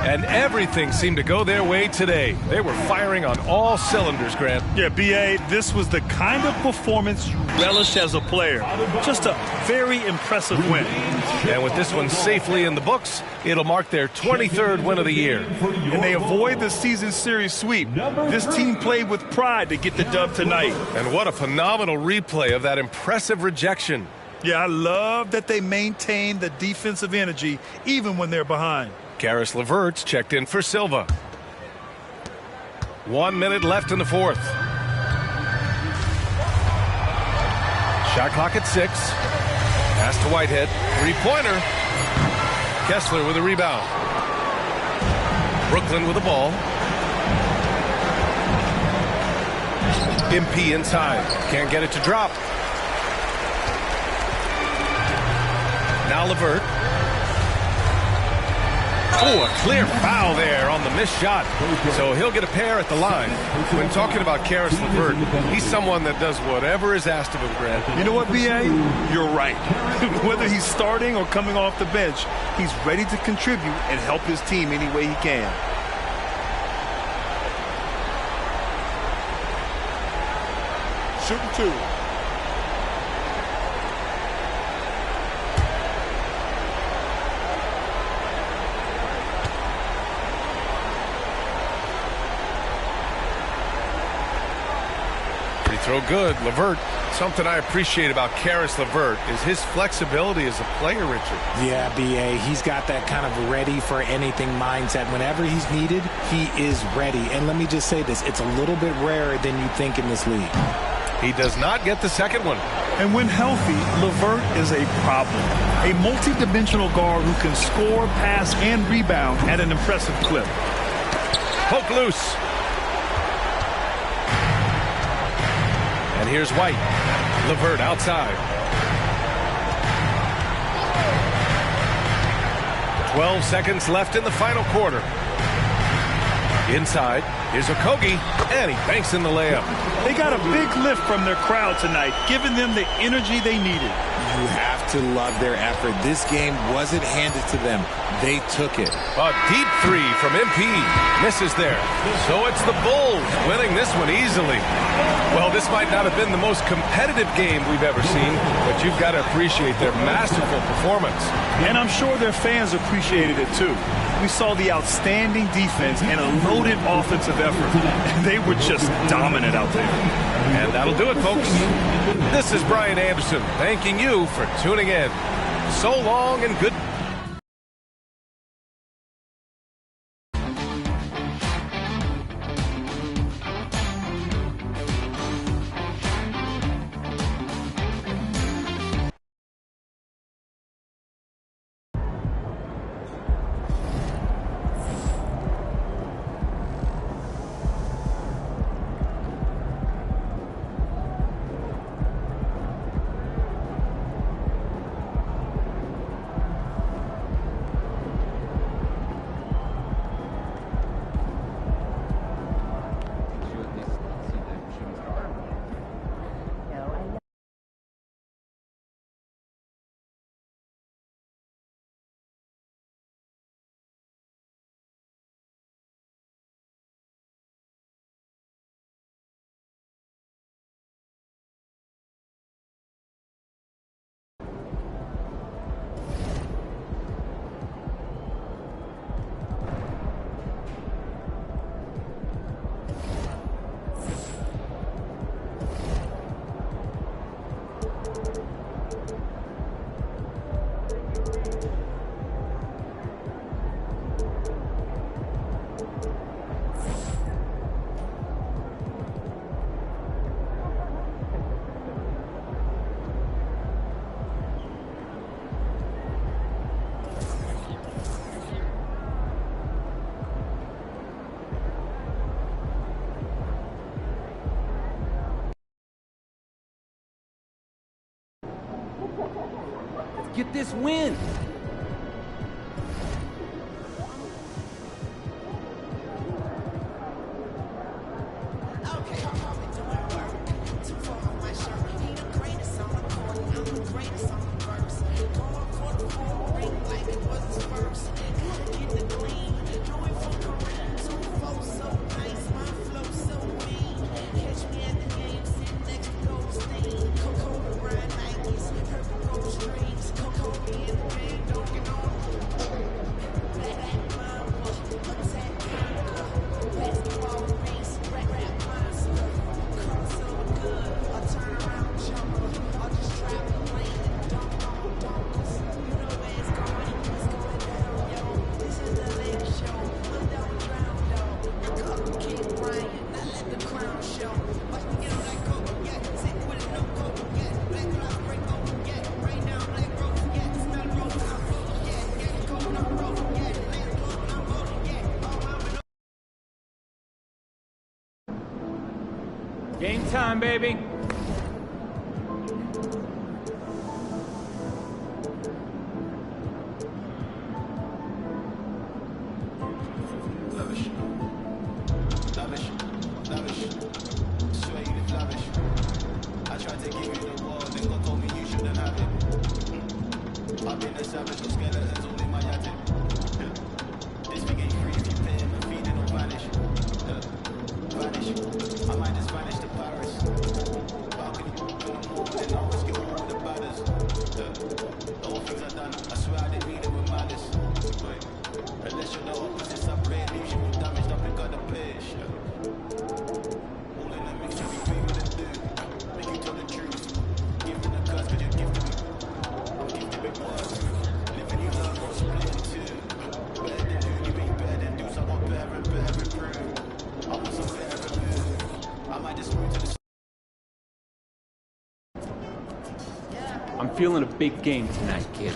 And everything seemed to go their way today. They were firing on all cylinders, Grant. Yeah, B.A., this was the kind of performance you relish as a player. Just a very impressive win. And with this one safely in the books, it'll mark their 23rd win of the year. And they avoid the season series sweep. This team played with pride to get the dub tonight. And what a phenomenal replay of that impressive rejection. Yeah, I love that they maintain the defensive energy even when they're behind. Caris LeVert's checked in for Silva. 1 minute left in the fourth. Shot clock at 6. Pass to Whitehead. 3-pointer. Kessler with a rebound. Brooklyn with the ball. MP inside. Can't get it to drop. Now LeVert. Oh, a clear foul there on the missed shot. So he'll get a pair at the line. When talking about Caris LeVert, he's someone that does whatever is asked of him, Grant. You know what, B.A.? You're right. Whether he's starting or coming off the bench, he's ready to contribute and help his team any way he can. Shooting 2. Throw good. LeVert. Something I appreciate about Caris LeVert is his flexibility as a player, Richard. Yeah, B.A., he's got that kind of ready-for-anything mindset. Whenever he's needed, he is ready. And let me just say this, it's a little bit rarer than you think in this league. He does not get the second one. And when healthy, LeVert is a problem. A multi-dimensional guard who can score, pass, and rebound at an impressive clip. Poke loose. And here's White. LeVert outside. 12 seconds left in the final quarter. Inside, here's Okogie, and he banks in the layup. They got a big lift from their crowd tonight, giving them the energy they needed. You have to love their effort. This game wasn't handed to them. They took it. A deep three from MP. Misses there. So it's the Bulls winning this one easily. Well, this might not have been the most competitive game we've ever seen, but you've got to appreciate their masterful performance. And I'm sure their fans appreciated it too. We saw the outstanding defense and a loaded offensive effort. They were just dominant out there. And that'll do it, folks. This is Brian Anderson thanking you for tuning in. So long and good. Get this win! Game time, baby. feeling a big game tonight, kid.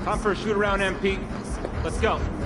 Time for a shoot around, MP. Let's go.